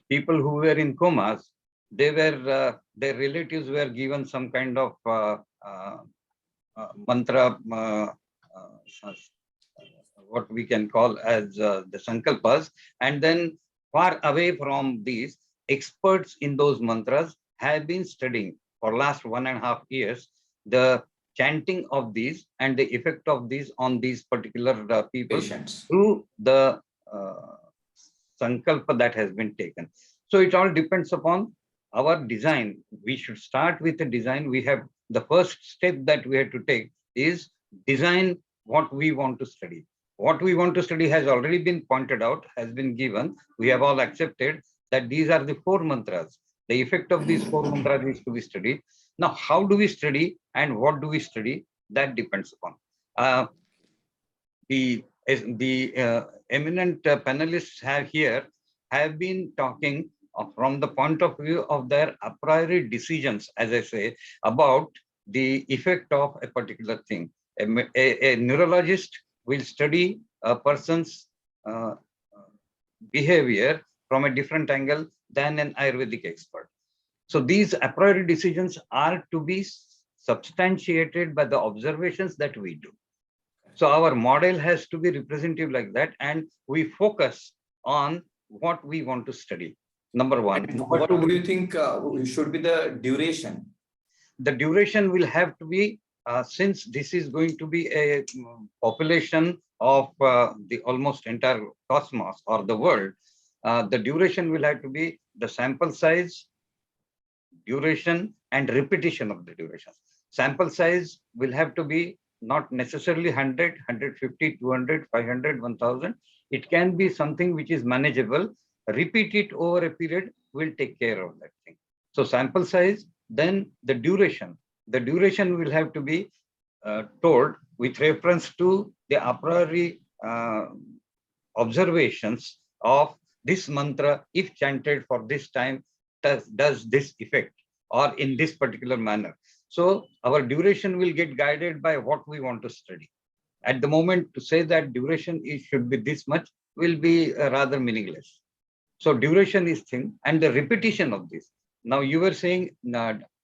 Speaker 8: People who were in comas, they were their relatives were given some kind of mantra, what we can call as the sankalpas, and then far away from these, experts in those mantras have been studying for last 1.5 years the chanting of these and the effect of these on these particular people
Speaker 2: Patients.
Speaker 8: through the sankalpa that has been taken. So it all depends upon our design. We should start with the design. We have the first step that we have to take is design what we want to study. What we want to study has already been pointed out, has been given. We have all accepted that these are the four mantras. The effect of these four mantras is to be studied. Now, how do we study and what do we study? That depends upon. The eminent panelists have been talking from the point of view of their a priori decisions, as I say, about the effect of a particular thing. A neurologist will study a person's behavior from a different angle than an Ayurvedic expert. So these a priori decisions are to be substantiated by the observations that we do. So our model has to be representative like that, and we focus on what we want to study. Number one.
Speaker 2: What do you think should be the duration?
Speaker 8: The duration will have to be, since this is going to be a population of the almost entire cosmos or the world, the duration will have to be the sample size, duration, and repetition of the duration. Sample size will have to be not necessarily 100, 150, 200, 500, 1000. It can be something which is manageable. Repeat it over a period will take care of that thing. So sample size, then the duration. The duration will have to be told with reference to the a priori observations of this mantra, if chanted for this time, does this effect or in this particular manner. So our duration will get guided by what we want to study. At the moment, to say that duration should be this much will be rather meaningless. So duration is thing, and the repetition of this. Now you were saying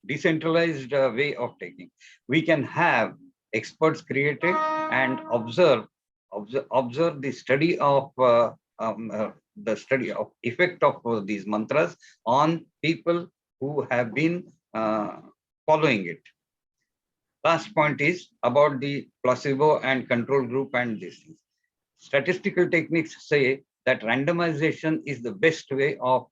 Speaker 8: decentralized way of taking. We can have experts created and observe the study of effect of these mantras on people who have been following it. Last point is about the placebo and control group and these things. Statistical techniques say that randomization is the best way of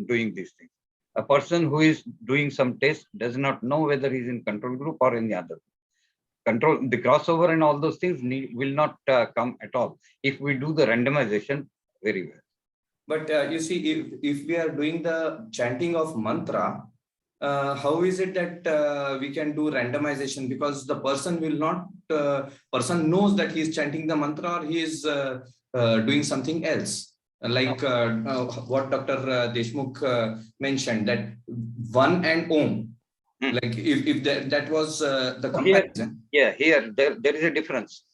Speaker 8: doing these things. A person who is doing some test does not know whether he's in control group or any other. The crossover and all those things will not come at all if we do the randomization very well.
Speaker 2: But you see, if we are doing the chanting of mantra, how is it that we can do randomization? Because the person will not, person knows that he is chanting the mantra or he is doing something else. Like what Dr. Deshmukh mentioned, that one and Om. Like if that was the comparison.
Speaker 8: Here there is a difference.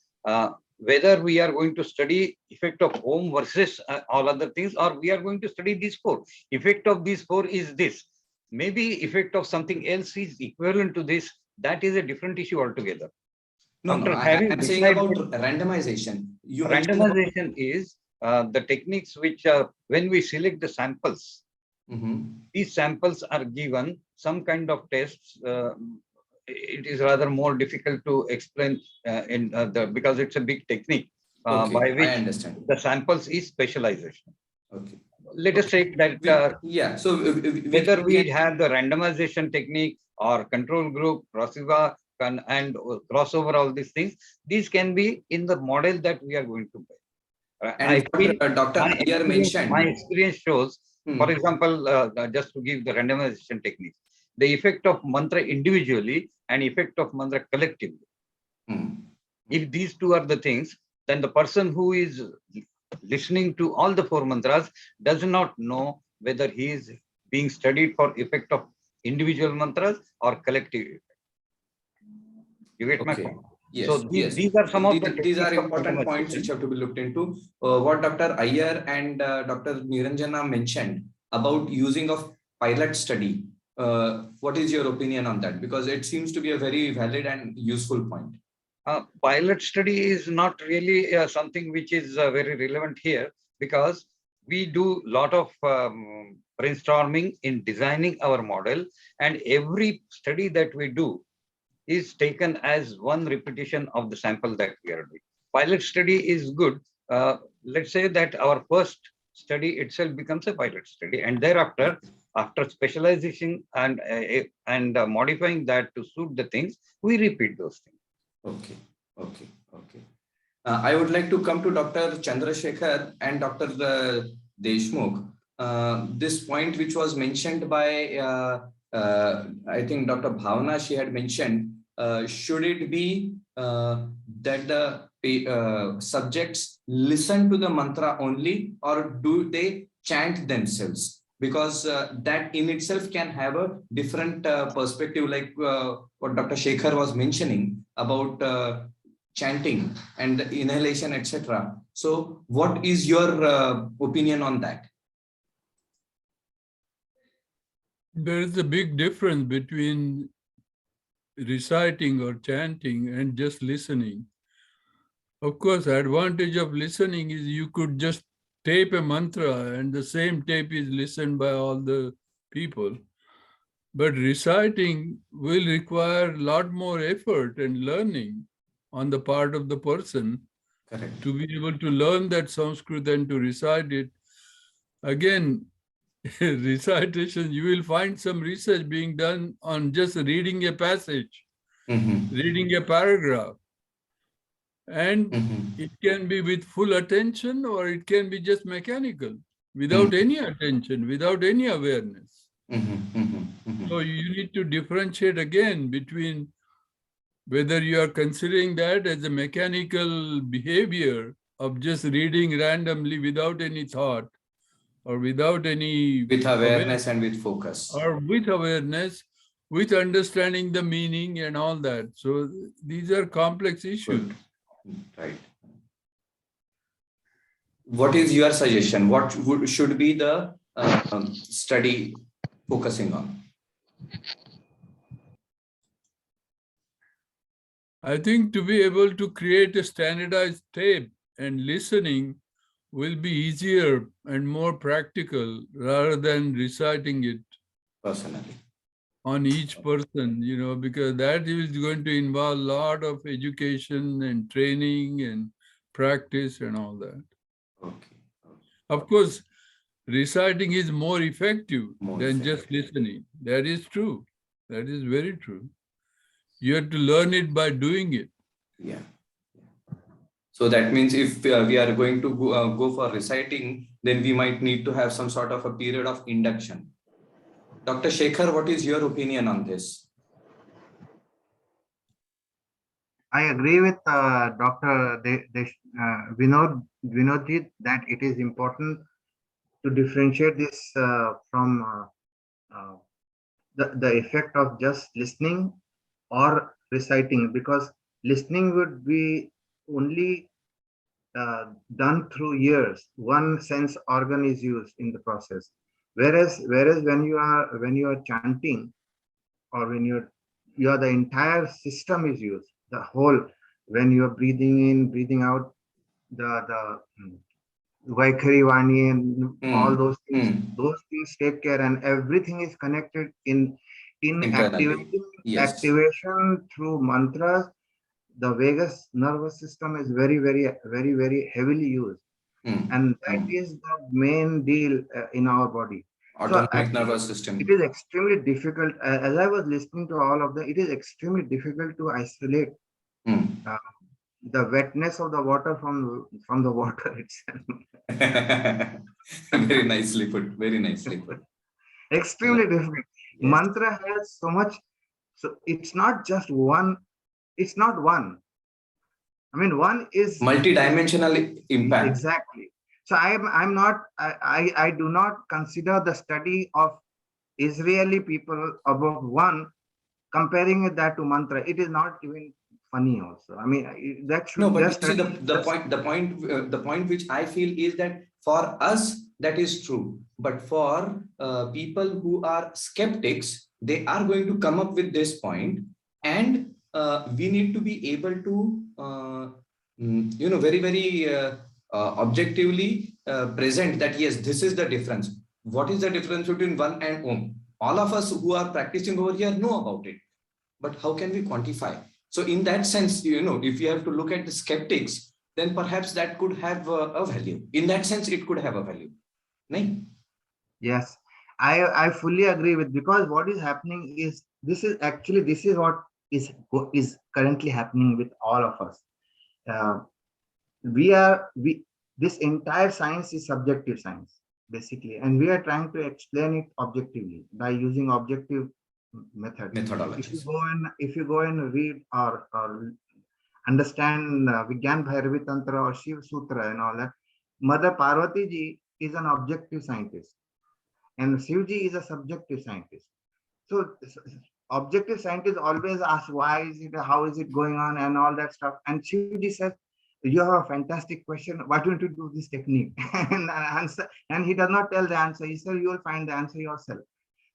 Speaker 8: Whether we are going to study effect of Om versus all other things, or we are going to study these four. Effect of these four is this. Maybe effect of something else is equivalent to this. That is a different issue altogether.
Speaker 2: No, I'm saying about randomization.
Speaker 8: Randomization is the techniques which when we select the samples, these samples are given some kind of tests. It is rather more difficult to explain because it's a big technique by which
Speaker 2: I understand.
Speaker 8: the samples is specialization.
Speaker 2: Okay.
Speaker 8: Let us take that.
Speaker 2: So
Speaker 8: whether we have the randomization technique or control group, crossover, and crossover, all these things, these can be in the model that we are going to buy.
Speaker 2: And Dr. Iyer mentioned.
Speaker 8: My experience shows, for example, just to give the randomization technique, the effect of mantra individually and effect of mantra collectively. If these two are the things, then the person who is listening to all the four mantras does not know whether he is being studied for effect of individual mantras or collective effect. You get my point?
Speaker 2: Yes,
Speaker 8: so these are some of the
Speaker 2: these are important points which have to be looked into. What Dr. Iyer and Dr. Niranjana mentioned about using of pilot study. What is your opinion on that? Because it seems to be a very valid and useful point.
Speaker 8: Pilot study is not really something which is very relevant here, because we do a lot of brainstorming in designing our model, and every study that we do is taken as one repetition of the sample that we are doing. Pilot study is good. Let's say that our first study itself becomes a pilot study, and thereafter, after specialization and modifying that to suit the things, we repeat those things.
Speaker 2: Okay. I would like to come to Dr. Chandrasekhar and Dr. Deshmukh. This point which was mentioned by, I think Dr. Bhavna, she had mentioned, should it be that the subjects listen to the mantra only, or do they chant themselves? Because that in itself can have a different perspective, like what Dr. Shekhar was mentioning about chanting and the inhalation, etc. So what is your opinion on that?
Speaker 3: There is a big difference between reciting or chanting and just listening. Of course, the advantage of listening is you could just tape a mantra and the same tape is listened by all the people. But reciting will require a lot more effort and learning on the part of the person.
Speaker 2: Correct.
Speaker 3: To be able to learn that Sanskrit and to recite it. Again, recitation, you will find some research being done on just reading a passage, reading a paragraph. And it can be with full attention, or it can be just mechanical, without any attention, without any awareness. So you need to differentiate again between whether you are considering that as a mechanical behavior of just reading randomly without any thought, or without any...
Speaker 2: With awareness and with focus.
Speaker 3: Or with awareness, with understanding the meaning and all that. So these are complex issues.
Speaker 2: Good. Right. What is your suggestion? What should be the study focusing on?
Speaker 3: I think to be able to create a standardized tape and listening will be easier and more practical rather than reciting it
Speaker 2: personally
Speaker 3: on each person, because that is going to involve a lot of education and training and practice and all that.
Speaker 2: Okay.
Speaker 3: Of course, reciting is more effective
Speaker 2: More
Speaker 3: than just
Speaker 2: effective.
Speaker 3: listening. That is true. That is very true. You have to learn it by doing it.
Speaker 2: Yeah. So that means if we are going to go for reciting, then we might need to have some sort of a period of induction. Dr. Shekhar, what is your opinion on this?
Speaker 4: I agree with Dr. Vinodji that it is important to differentiate this from the effect of just listening or reciting, because listening would be only done through ears. One sense organ is used in the process. Whereas when you are chanting, or when the entire system is used, the whole, when you are breathing in, breathing out, the Vaikhari Vani and all those things take care, and everything is connected in
Speaker 2: Internally. Yes.
Speaker 4: activation through mantras. The vagus nervous system is very heavily used, and that is the main deal in our body. So
Speaker 2: Autonomic nervous system.
Speaker 4: it is extremely difficult. As I was listening to all of them, it is extremely difficult to isolate the wetness of the water from the water itself.
Speaker 2: Very nicely put. Very nicely put.
Speaker 4: Extremely difficult.
Speaker 2: Yes.
Speaker 4: Mantra has so much. So it's not just one. It's not one. I mean, one is
Speaker 2: Multidimensional impact.
Speaker 4: exactly. So I'm not. I do not consider the study of Israeli people about one, comparing that to mantra. It is not even funny. Also, I mean, that should
Speaker 2: No, but
Speaker 4: just
Speaker 2: you see the point which I feel is that for us that is true, but for people who are skeptics, they are going to come up with this point, and we need to be able to very objectively present that yes, this is the difference. What is the difference between one and om? All of us who are practicing over here know about it, but how can we quantify? So in that sense, if you have to look at the skeptics, then perhaps that could have a value. In that sense, it could have a value. Nahin?
Speaker 4: Yes, I fully agree with, because what is happening is this is what is currently happening with all of us. This entire science is subjective science basically, and we are trying to explain it objectively by using objective methodologies. If you go and read or understand Vigyan Bhairavi Tantra or Shiv Sutra and all that, Mother Parvati ji is an objective scientist, and Shivji is a subjective scientist. So objective scientists always ask, why is it, how is it going on, and all that stuff. And Shivji says, you have a fantastic question. Why don't you do this technique? And he does not tell the answer. He says, you will find the answer yourself.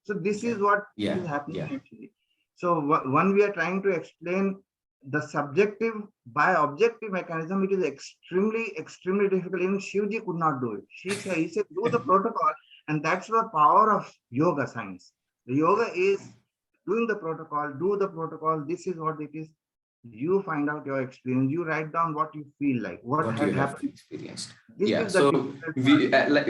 Speaker 4: So this is what is happening actually. So when we are trying to explain the subjective by objective mechanism, it is extremely difficult. Even Shivji could not do it. He said, do the protocol. And that's the power of yoga science. The yoga is doing the protocol, do the protocol. This is what it is. You find out your experience. You write down what you feel like, what had happened.
Speaker 2: Experienced.
Speaker 4: This
Speaker 2: So we, like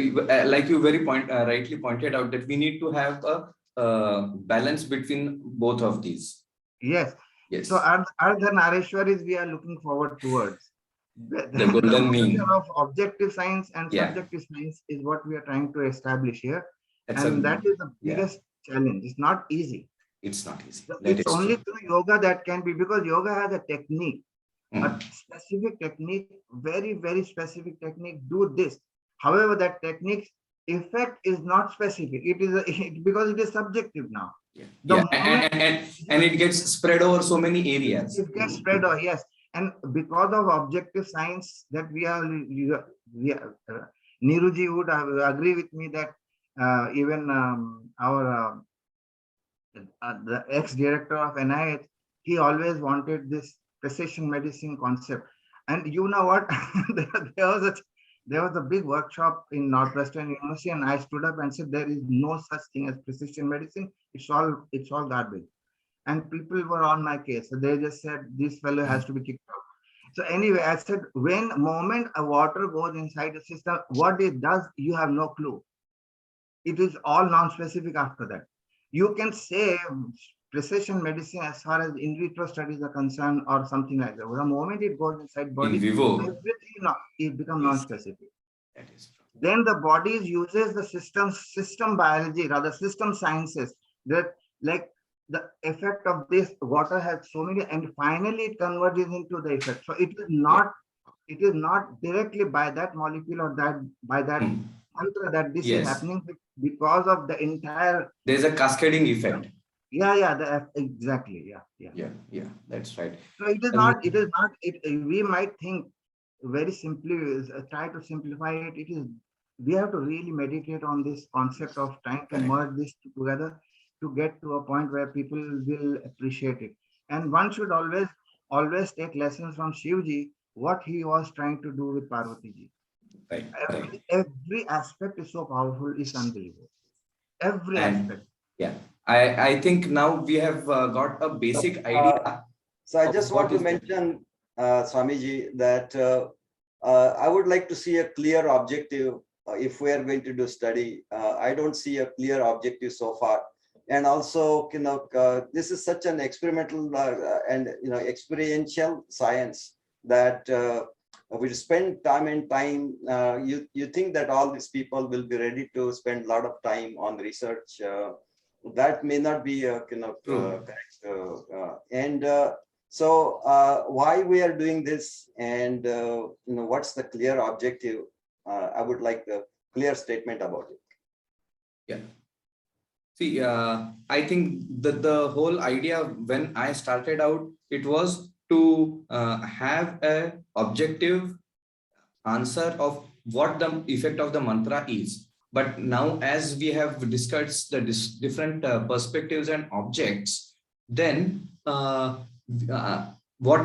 Speaker 2: you very rightly pointed out, that we need to have a balance between both of these.
Speaker 4: Yes.
Speaker 2: Yes.
Speaker 4: So Ardha Nareshwaris we are looking forward towards.
Speaker 2: The golden mean
Speaker 4: of objective science and subjective science is what we are trying to establish here. That is the biggest challenge. It's not easy.
Speaker 2: It's not easy.
Speaker 4: It's only through yoga that can be, because yoga has a technique, a specific technique, very specific technique. Do this. However, that technique's effect is not specific. It is because it is subjective now.
Speaker 2: And it gets spread over so many areas.
Speaker 4: It gets spread over, yes. And because of objective science that we are Neeruji would agree with me that even our the ex-director of NIH, he always wanted this precision medicine concept. And you know what? there was a big workshop in Northwestern University, and I stood up and said, there is no such thing as precision medicine. It's all garbage. And people were on my case. So they just said, this fellow has to be kicked out. So anyway, I said, when moment a water goes inside the system, what it does, you have no clue. It is all non-specific after that. You can say precision medicine as far as in vitro studies are concerned or something like that. The moment it goes inside body,
Speaker 2: In vivo.
Speaker 4: everything it becomes
Speaker 2: Yes.
Speaker 4: non-specific.
Speaker 2: That is true.
Speaker 4: Then the body uses the system biology, rather system sciences, that like the effect of this water has so many, and finally it converges into the effect. So it is not directly by that molecule or that by that mantra that this is
Speaker 2: Yes.
Speaker 4: happening, because of the entire.
Speaker 2: There's a cascading effect.
Speaker 4: Exactly.
Speaker 2: Yeah, that's right.
Speaker 4: So it is not. We might think very simply, try to simplify it. It is. We have to really meditate on this concept of trying to
Speaker 2: Correct.
Speaker 4: merge this together to get to a point where people will appreciate it. And one should always take lessons from Shivji, what he was trying to do with Parvati ji.
Speaker 2: Right.
Speaker 4: Every aspect is so powerful, it's unbelievable. Every aspect.
Speaker 2: Yeah, I think now we have got a basic idea.
Speaker 6: So I just want to mention, Swamiji, that I would like to see a clear objective if we are going to do study. I don't see a clear objective so far. And also, this is such an experimental and experiential science that we spend time and time. You think that all these people will be ready to spend a lot of time on research. That may not be correct. So why we are doing this, and what's the clear objective? I would like a clear statement about it.
Speaker 2: Yeah. See, I think that the whole idea when I started out, it was to have a objective answer of what the effect of the mantra is. But now, as we have discussed the different perspectives and objects, then what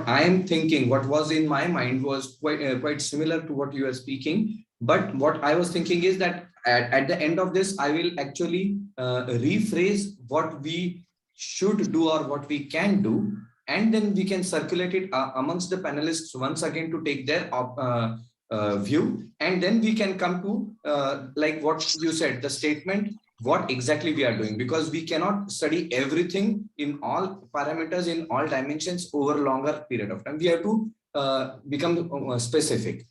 Speaker 2: I am thinking, what was in my mind was quite similar to what you are speaking. But what I was thinking is that at the end of this, I will actually rephrase what we should do or what we can do, and then we can circulate it amongst the panelists once again to take their view, and then we can come to like what you said, the statement, what exactly we are doing, because we cannot study everything in all parameters, in all dimensions over a longer period of time. We have to become specific.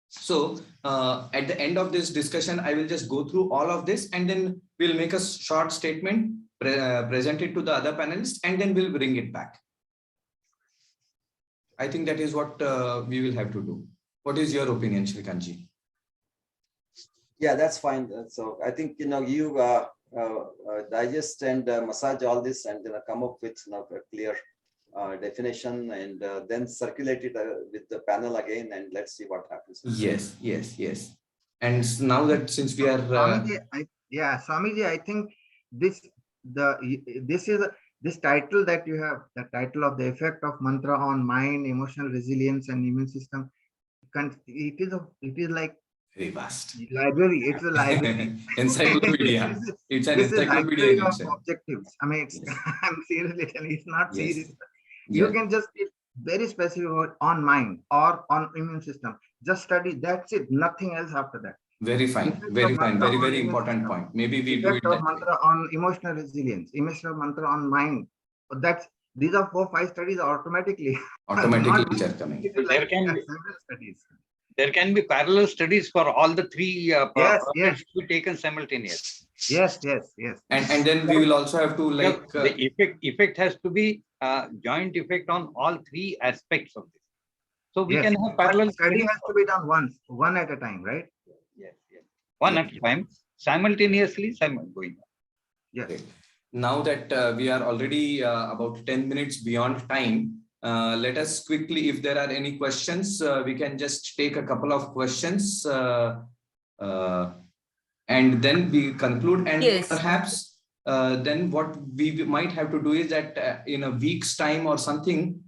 Speaker 2: So at the end of this discussion, I will just go through all of this, and then we'll make a short statement, present it to the other panelists, and then we'll bring it back. I think that is what we will have to do. What is your opinion, Shrikantji?
Speaker 6: Yeah, that's fine. So I think you digest and massage all this, and come up with a clear definition, and then circulate it with the panel again, and let's see what happens.
Speaker 2: Yes. And now that since we are
Speaker 4: Swamiji, I think this title that you have, the title of the effect of mantra on mind, emotional resilience, and immune system. It is like
Speaker 2: very vast
Speaker 4: library. It's a library.
Speaker 2: encyclopedia. It's an encyclopedia in itself.
Speaker 4: Objectives. I mean, I'm seriously telling you, it's not serious.
Speaker 2: Yeah.
Speaker 4: You can just be very specific on mind or on immune system. Just study. That's it. Nothing else after that.
Speaker 2: Very fine. Very important point. Maybe we do it that
Speaker 4: mantra on emotional resilience. Emotional mantra on mind. These are 4-5 studies automatically.
Speaker 2: which are coming.
Speaker 8: There can be parallel studies for all the three
Speaker 4: yes.
Speaker 8: to be taken simultaneously.
Speaker 4: Yes.
Speaker 2: And then we will also have to like
Speaker 8: the effect has to be joint effect on all three aspects of this. So we can have parallel
Speaker 4: study has to be done one at a time, right?
Speaker 8: Yes. One at a time, simultaneously going on.
Speaker 4: Yes.
Speaker 2: Okay. Now that we are already about 10 minutes beyond time, let us quickly, if there are any questions, we can just take a couple of questions and then we conclude. And perhaps then what we might have to do is that in a week's time or something,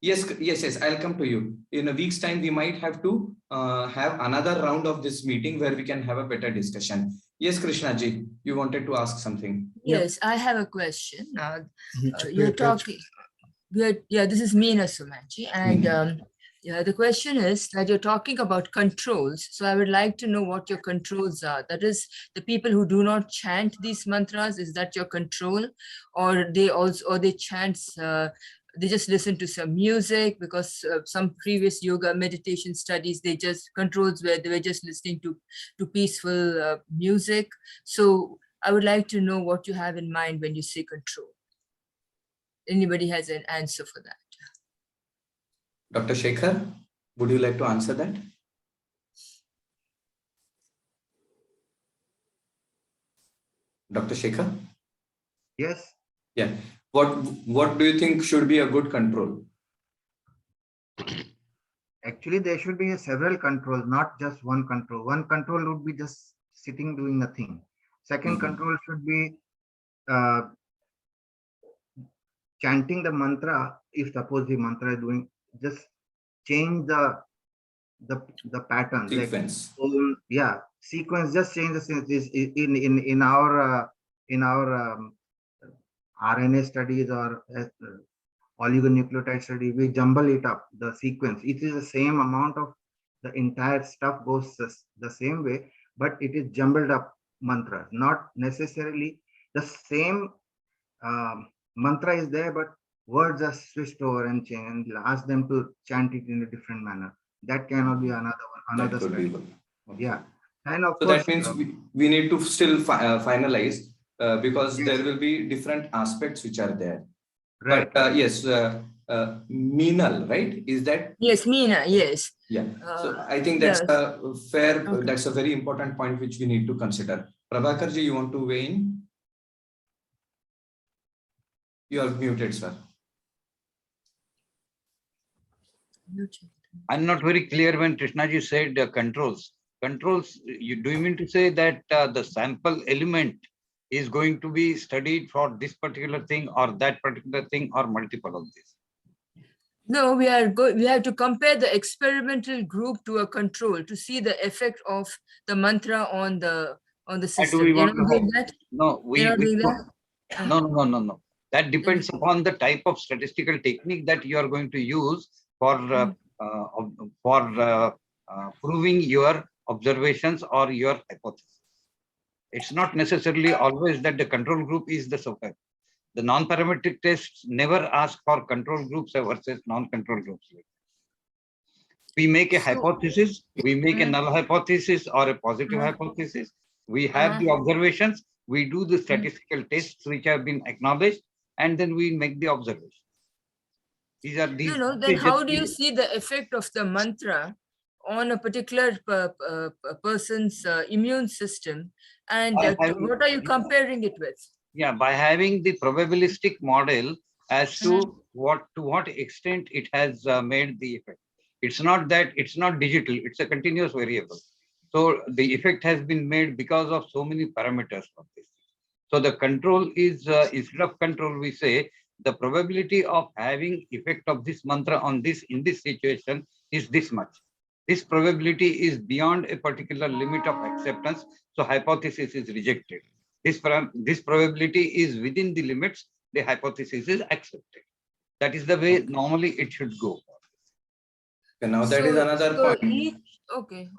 Speaker 2: yes, I'll come to you. In a week's time, we might have to have another round of this meeting where we can have a better discussion. Yes, Krishnaji, you wanted to ask something.
Speaker 10: Yes, I have a question. You're talking. Yeah, this is Meena Sumanji. And
Speaker 2: Meena.
Speaker 10: yeah, the question is that you're talking about controls. So I would like to know what your controls are. That is, the people who do not chant these mantras, is that your control? Or they chant, they just listen to some music? Because some previous yoga meditation studies, they just controls where they were just listening to peaceful music. So I would like to know what you have in mind when you say control. Anybody has an answer for that?
Speaker 2: Dr. Shekhar, would you like to answer that? Dr. Shekhar?
Speaker 4: Yes.
Speaker 2: Yeah. What do you think should be a good control?
Speaker 4: Actually, there should be several controls, not just one control. One control would be just sitting doing nothing. Second control should be chanting the mantra. If suppose the mantra is doing, just change the pattern.
Speaker 2: Sequence.
Speaker 4: Like, yeah, sequence. Just change the sequence. In our RNA studies or oligonucleotide study, we jumble it up, the sequence. It is the same amount of the entire stuff goes the same way, but it is jumbled up mantras, not necessarily the same mantra is there, but words are switched over and changed, and ask them to chant it in a different manner. That cannot be another
Speaker 2: That could
Speaker 4: study.
Speaker 2: be one. Okay.
Speaker 4: Yeah. And of
Speaker 2: So
Speaker 4: course,
Speaker 2: that means we need to still finalize because
Speaker 4: yes.
Speaker 2: there will be different aspects which are there.
Speaker 4: Right.
Speaker 2: But yes, Meenal, right? Is that?
Speaker 10: Yes, Meena, yes.
Speaker 2: Yeah. So I think that's
Speaker 10: yes.
Speaker 2: a fair,
Speaker 10: Okay.
Speaker 2: that's a very important point which we need to consider. Prabhakarji, you want to weigh in? You are muted, sir.
Speaker 8: I'm not very clear when Krishnaji said controls. Controls, do you mean to say that the sample element is going to be studied for this particular thing or that particular thing or multiple of this?
Speaker 10: No, we have to compare the experimental group to a control to see the effect of the mantra on the system.
Speaker 8: Do we
Speaker 10: You're
Speaker 8: want
Speaker 10: not
Speaker 8: to
Speaker 10: doing
Speaker 8: have,
Speaker 10: that?
Speaker 8: no,
Speaker 10: You're not doing that?
Speaker 8: no. That depends upon the type of statistical technique that you are going to use for proving your observations or your hypothesis. It's not necessarily always that the control group is the subject. The non-parametric tests never ask for control groups versus non-control groups. We make a hypothesis, we make a null hypothesis or a positive hypothesis. We have the observations, we do the statistical tests which have been acknowledged, and then we make the observation. These are these.
Speaker 10: No, then how do you see the effect of the mantra on a particular person's immune system? And what are you comparing it with?
Speaker 8: Yeah, by having the probabilistic model as to what extent it has made the effect. It's not digital, it's a continuous variable. So the effect has been made because of so many parameters of this. So the control is, instead of control, we say the probability of having effect of this mantra on this in this situation is this much. This probability is beyond a particular limit of acceptance, so hypothesis is rejected. This probability is within the limits, the hypothesis is accepted. That is the way normally it should go.
Speaker 2: Okay, now that is another point.
Speaker 10: Okay.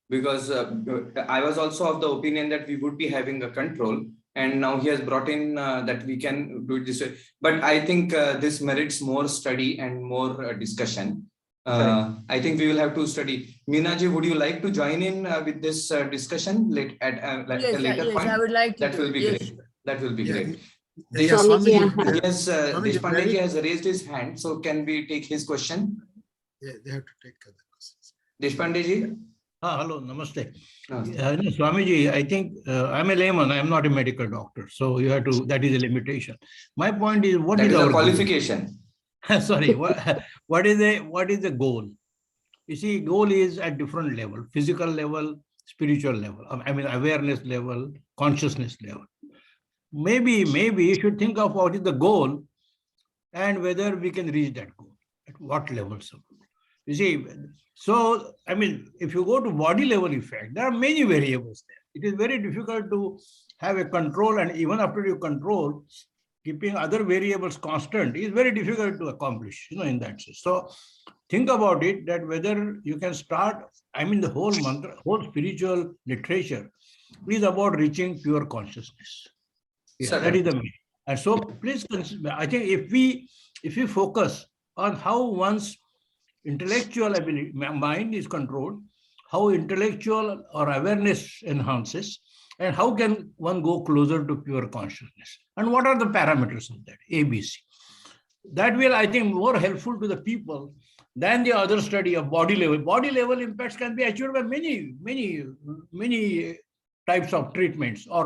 Speaker 2: Because I was also of the opinion that we would be having a control, and now he has brought in that we can do it this way. But I think this merits more study and more discussion. I think we will have to study. Meenaji, would you like to join in with this discussion at a later point?
Speaker 10: I would like to.
Speaker 2: That will be great. That will be great.
Speaker 11: Deshmukh
Speaker 2: has raised his hand, so can we take his question?
Speaker 11: Yeah, they have to take other questions.
Speaker 2: Deshpandeji?
Speaker 11: Hello, namaste. Swamiji, I think I'm a layman. I'm not a medical doctor, so you have to. That is a limitation. My point is, what is our
Speaker 2: qualification?
Speaker 11: Sorry, what is the goal? You see, goal is at different level: physical level, spiritual level. I mean, awareness level, consciousness level. Maybe you should think of what is the goal and whether we can reach that goal at what levels. You see, so I mean, if you go to body level effect, there are many variables there. It is very difficult to have a control, and even after you control, keeping other variables constant is very difficult to accomplish, in that sense. So think about it, that whether you can start, the whole mantra, whole spiritual literature is about reaching pure consciousness. That is the meaning. And so please consider, I think if we focus on how one's intellectual ability, mind is controlled, how intellectual or awareness enhances, and how can one go closer to pure consciousness, and what are the parameters of that, ABC. That will, I think, more helpful to the people than the other study of body level. Body level impacts can be achieved by many types of treatments, or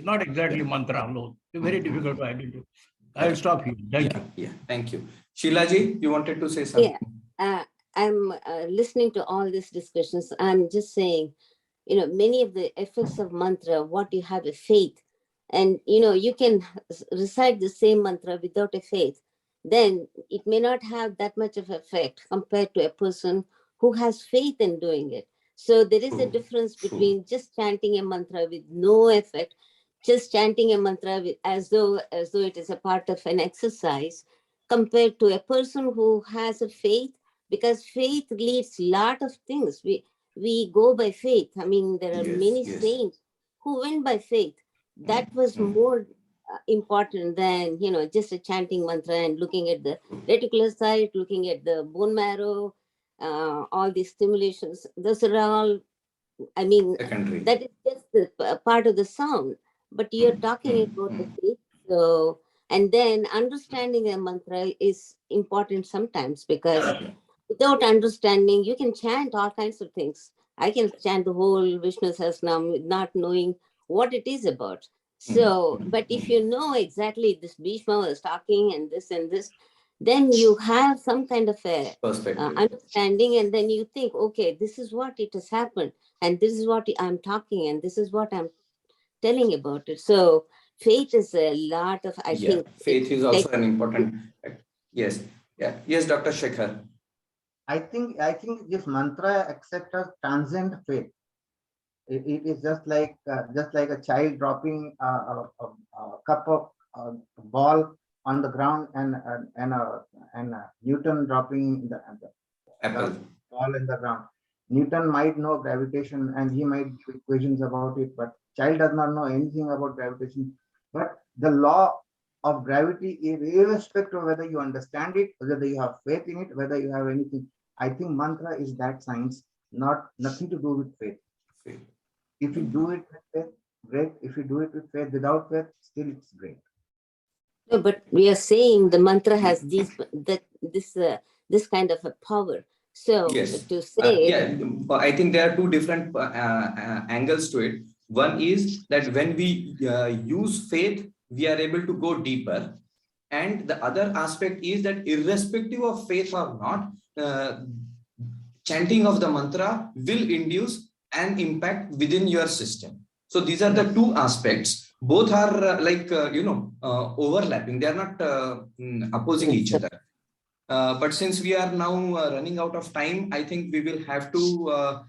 Speaker 11: not exactly mantra alone. It's very difficult to identify. I will stop here. Thank you.
Speaker 2: Yeah, thank you. Sheilaji, you wanted to say something?
Speaker 12: I'm listening to all these discussions. I'm just saying, many of the effects of mantra, what you have a faith, and you can recite the same mantra without a faith, then it may not have that much of effect compared to a person who has faith in doing it. So there is a difference between just chanting a mantra with no effect, just chanting a mantra with, as though it is a part of an exercise, compared to a person who has a faith, because faith leads a lot of things. We go by faith. There are many saints who went by faith. That was more important than just a chanting mantra and looking at the reticular site, looking at the bone marrow, all these stimulations. Those are all,
Speaker 2: Secondary.
Speaker 12: that is just the part of the sound. But you're talking about the faith. So, and then understanding a mantra is important sometimes, because without understanding, you can chant all kinds of things. I can chant the whole Vishnu Sahasranam not knowing what it is about. So, but if you know exactly this Bhishma was talking and this, then you have some kind of a understanding, and then you think, okay, this is what it has happened, and this is what I'm talking, and this is what I'm telling about it. So faith is a lot of, I think.
Speaker 2: Faith is also an important. Yes. Yeah. Yes, Dr. Shekhar.
Speaker 4: I think this mantra accepts as transcend faith. It is just like a child dropping a cup of ball on the ground, and Newton dropping the ball in the ground. Newton might know gravitation and he might give equations about it, but child does not know anything about gravitation. But the law of gravity, irrespective of whether you understand it, whether you have faith in it, whether you have anything. I think mantra is that science, nothing to do with faith. If you do it with faith, great. If you do it with faith, without faith, still it's great.
Speaker 12: No, but we are saying the mantra has this kind of a power. So to say,
Speaker 2: I think there are two different angles to it. One is that when we use faith, we are able to go deeper, and the other aspect is that irrespective of faith or not, chanting of the mantra will induce an impact within your system. So these are the two aspects. Both are overlapping. They are not opposing each other. But since we are now running out of time, I think we will have to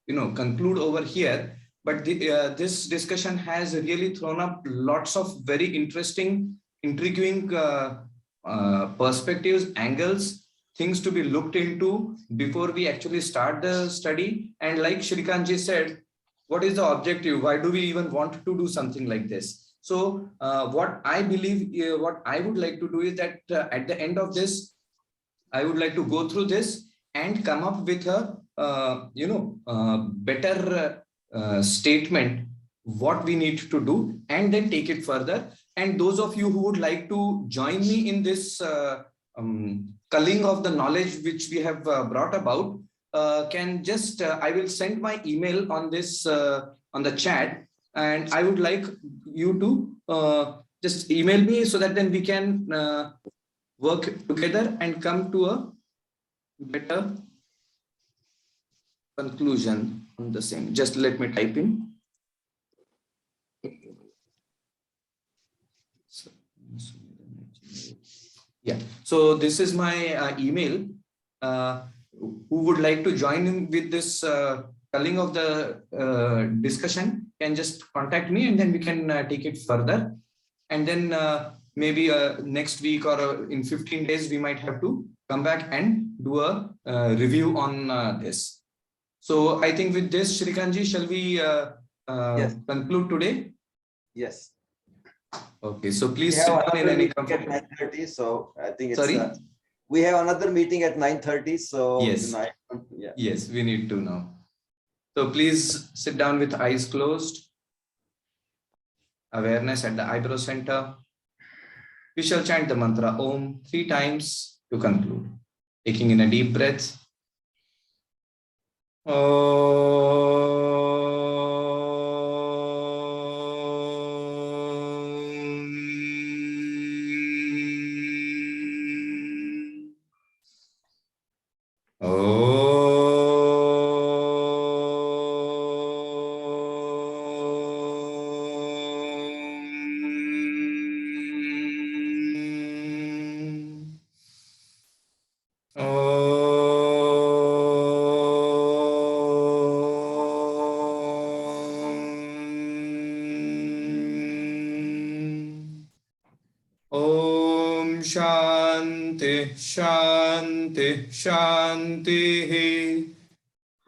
Speaker 2: conclude over here. But this discussion has really thrown up lots of very interesting, intriguing perspectives, angles, things to be looked into before we actually start the study. And like Shrikantji said, what is the objective? Why do we even want to do something like this? So what I believe, what I would like to do is that at the end of this, I would like to go through this and come up with a better statement, what we need to do, and then take it further. And those of you who would like to join me in this culling of the knowledge which we have brought about, can just, I will send my email on this, on the chat, and I would like you to just email me so that then we can work together and come to a better conclusion on the same. Just let me type in. Yeah, so this is my email. Who would like to join in with this culling of the discussion can just contact me, and then we can take it further. and then maybe next week or in 15 days, we might have to come back and do a review on this. So I think with this, Shrikanji, shall we
Speaker 6: Yes.
Speaker 2: conclude today?
Speaker 6: Yes.
Speaker 2: Okay, so
Speaker 6: We
Speaker 2: please
Speaker 6: have
Speaker 2: sit down in
Speaker 6: another
Speaker 2: any
Speaker 6: meeting at
Speaker 2: comfort.
Speaker 6: 9:30, so I think it's.
Speaker 2: Sorry?
Speaker 6: We have another meeting at 9:30, so.
Speaker 2: Yes.
Speaker 6: Yeah.
Speaker 2: Yes, we need to now. So please sit down with eyes closed. Awareness at the eyebrow center. We shall chant the mantra Om 3 times to conclude. Taking in a deep breath. Om Shanti Shanti Shanti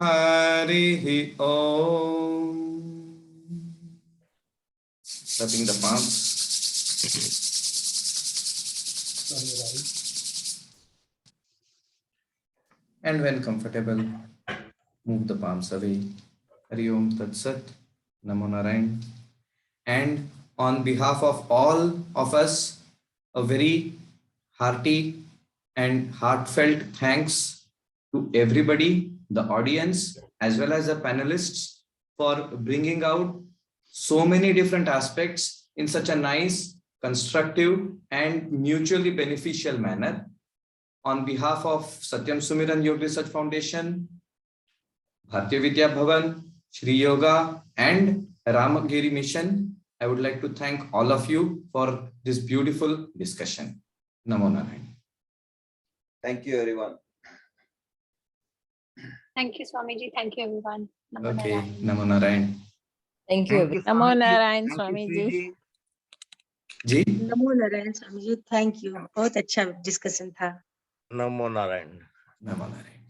Speaker 2: Hari Om. Rubbing the palms. And when comfortable, move the palms away. Hari Om Tat Sat, Namo Narayan. And on behalf of all of us, a very hearty and heartfelt thanks to everybody, the audience, as well as the panelists, for bringing out so many different aspects in such a nice, constructive, and mutually beneficial manner. On behalf of Satyam Sumiran Yoga Research Foundation, Bharatiya Vidya Bhavan, Shri Yoga, and Ramagiri Mission, I would like to thank all of you for this beautiful discussion. Namo Narayan.
Speaker 6: Thank you, everyone.
Speaker 13: Thank you, Swamiji. Thank you, everyone. Namo
Speaker 2: Okay,
Speaker 13: Narayan.
Speaker 2: Namo Narayan.
Speaker 1: Thank you.
Speaker 4: Thank you,
Speaker 14: Namo
Speaker 4: Swamiji.
Speaker 14: Narayan,
Speaker 4: Thank you,
Speaker 14: Swamiji.
Speaker 4: Sriji.
Speaker 2: Ji?
Speaker 15: NaMo Narayan Swami ji, thank you, बहुत अच्छा discussion था।
Speaker 9: Namo Narayan.
Speaker 2: Namo Narayan.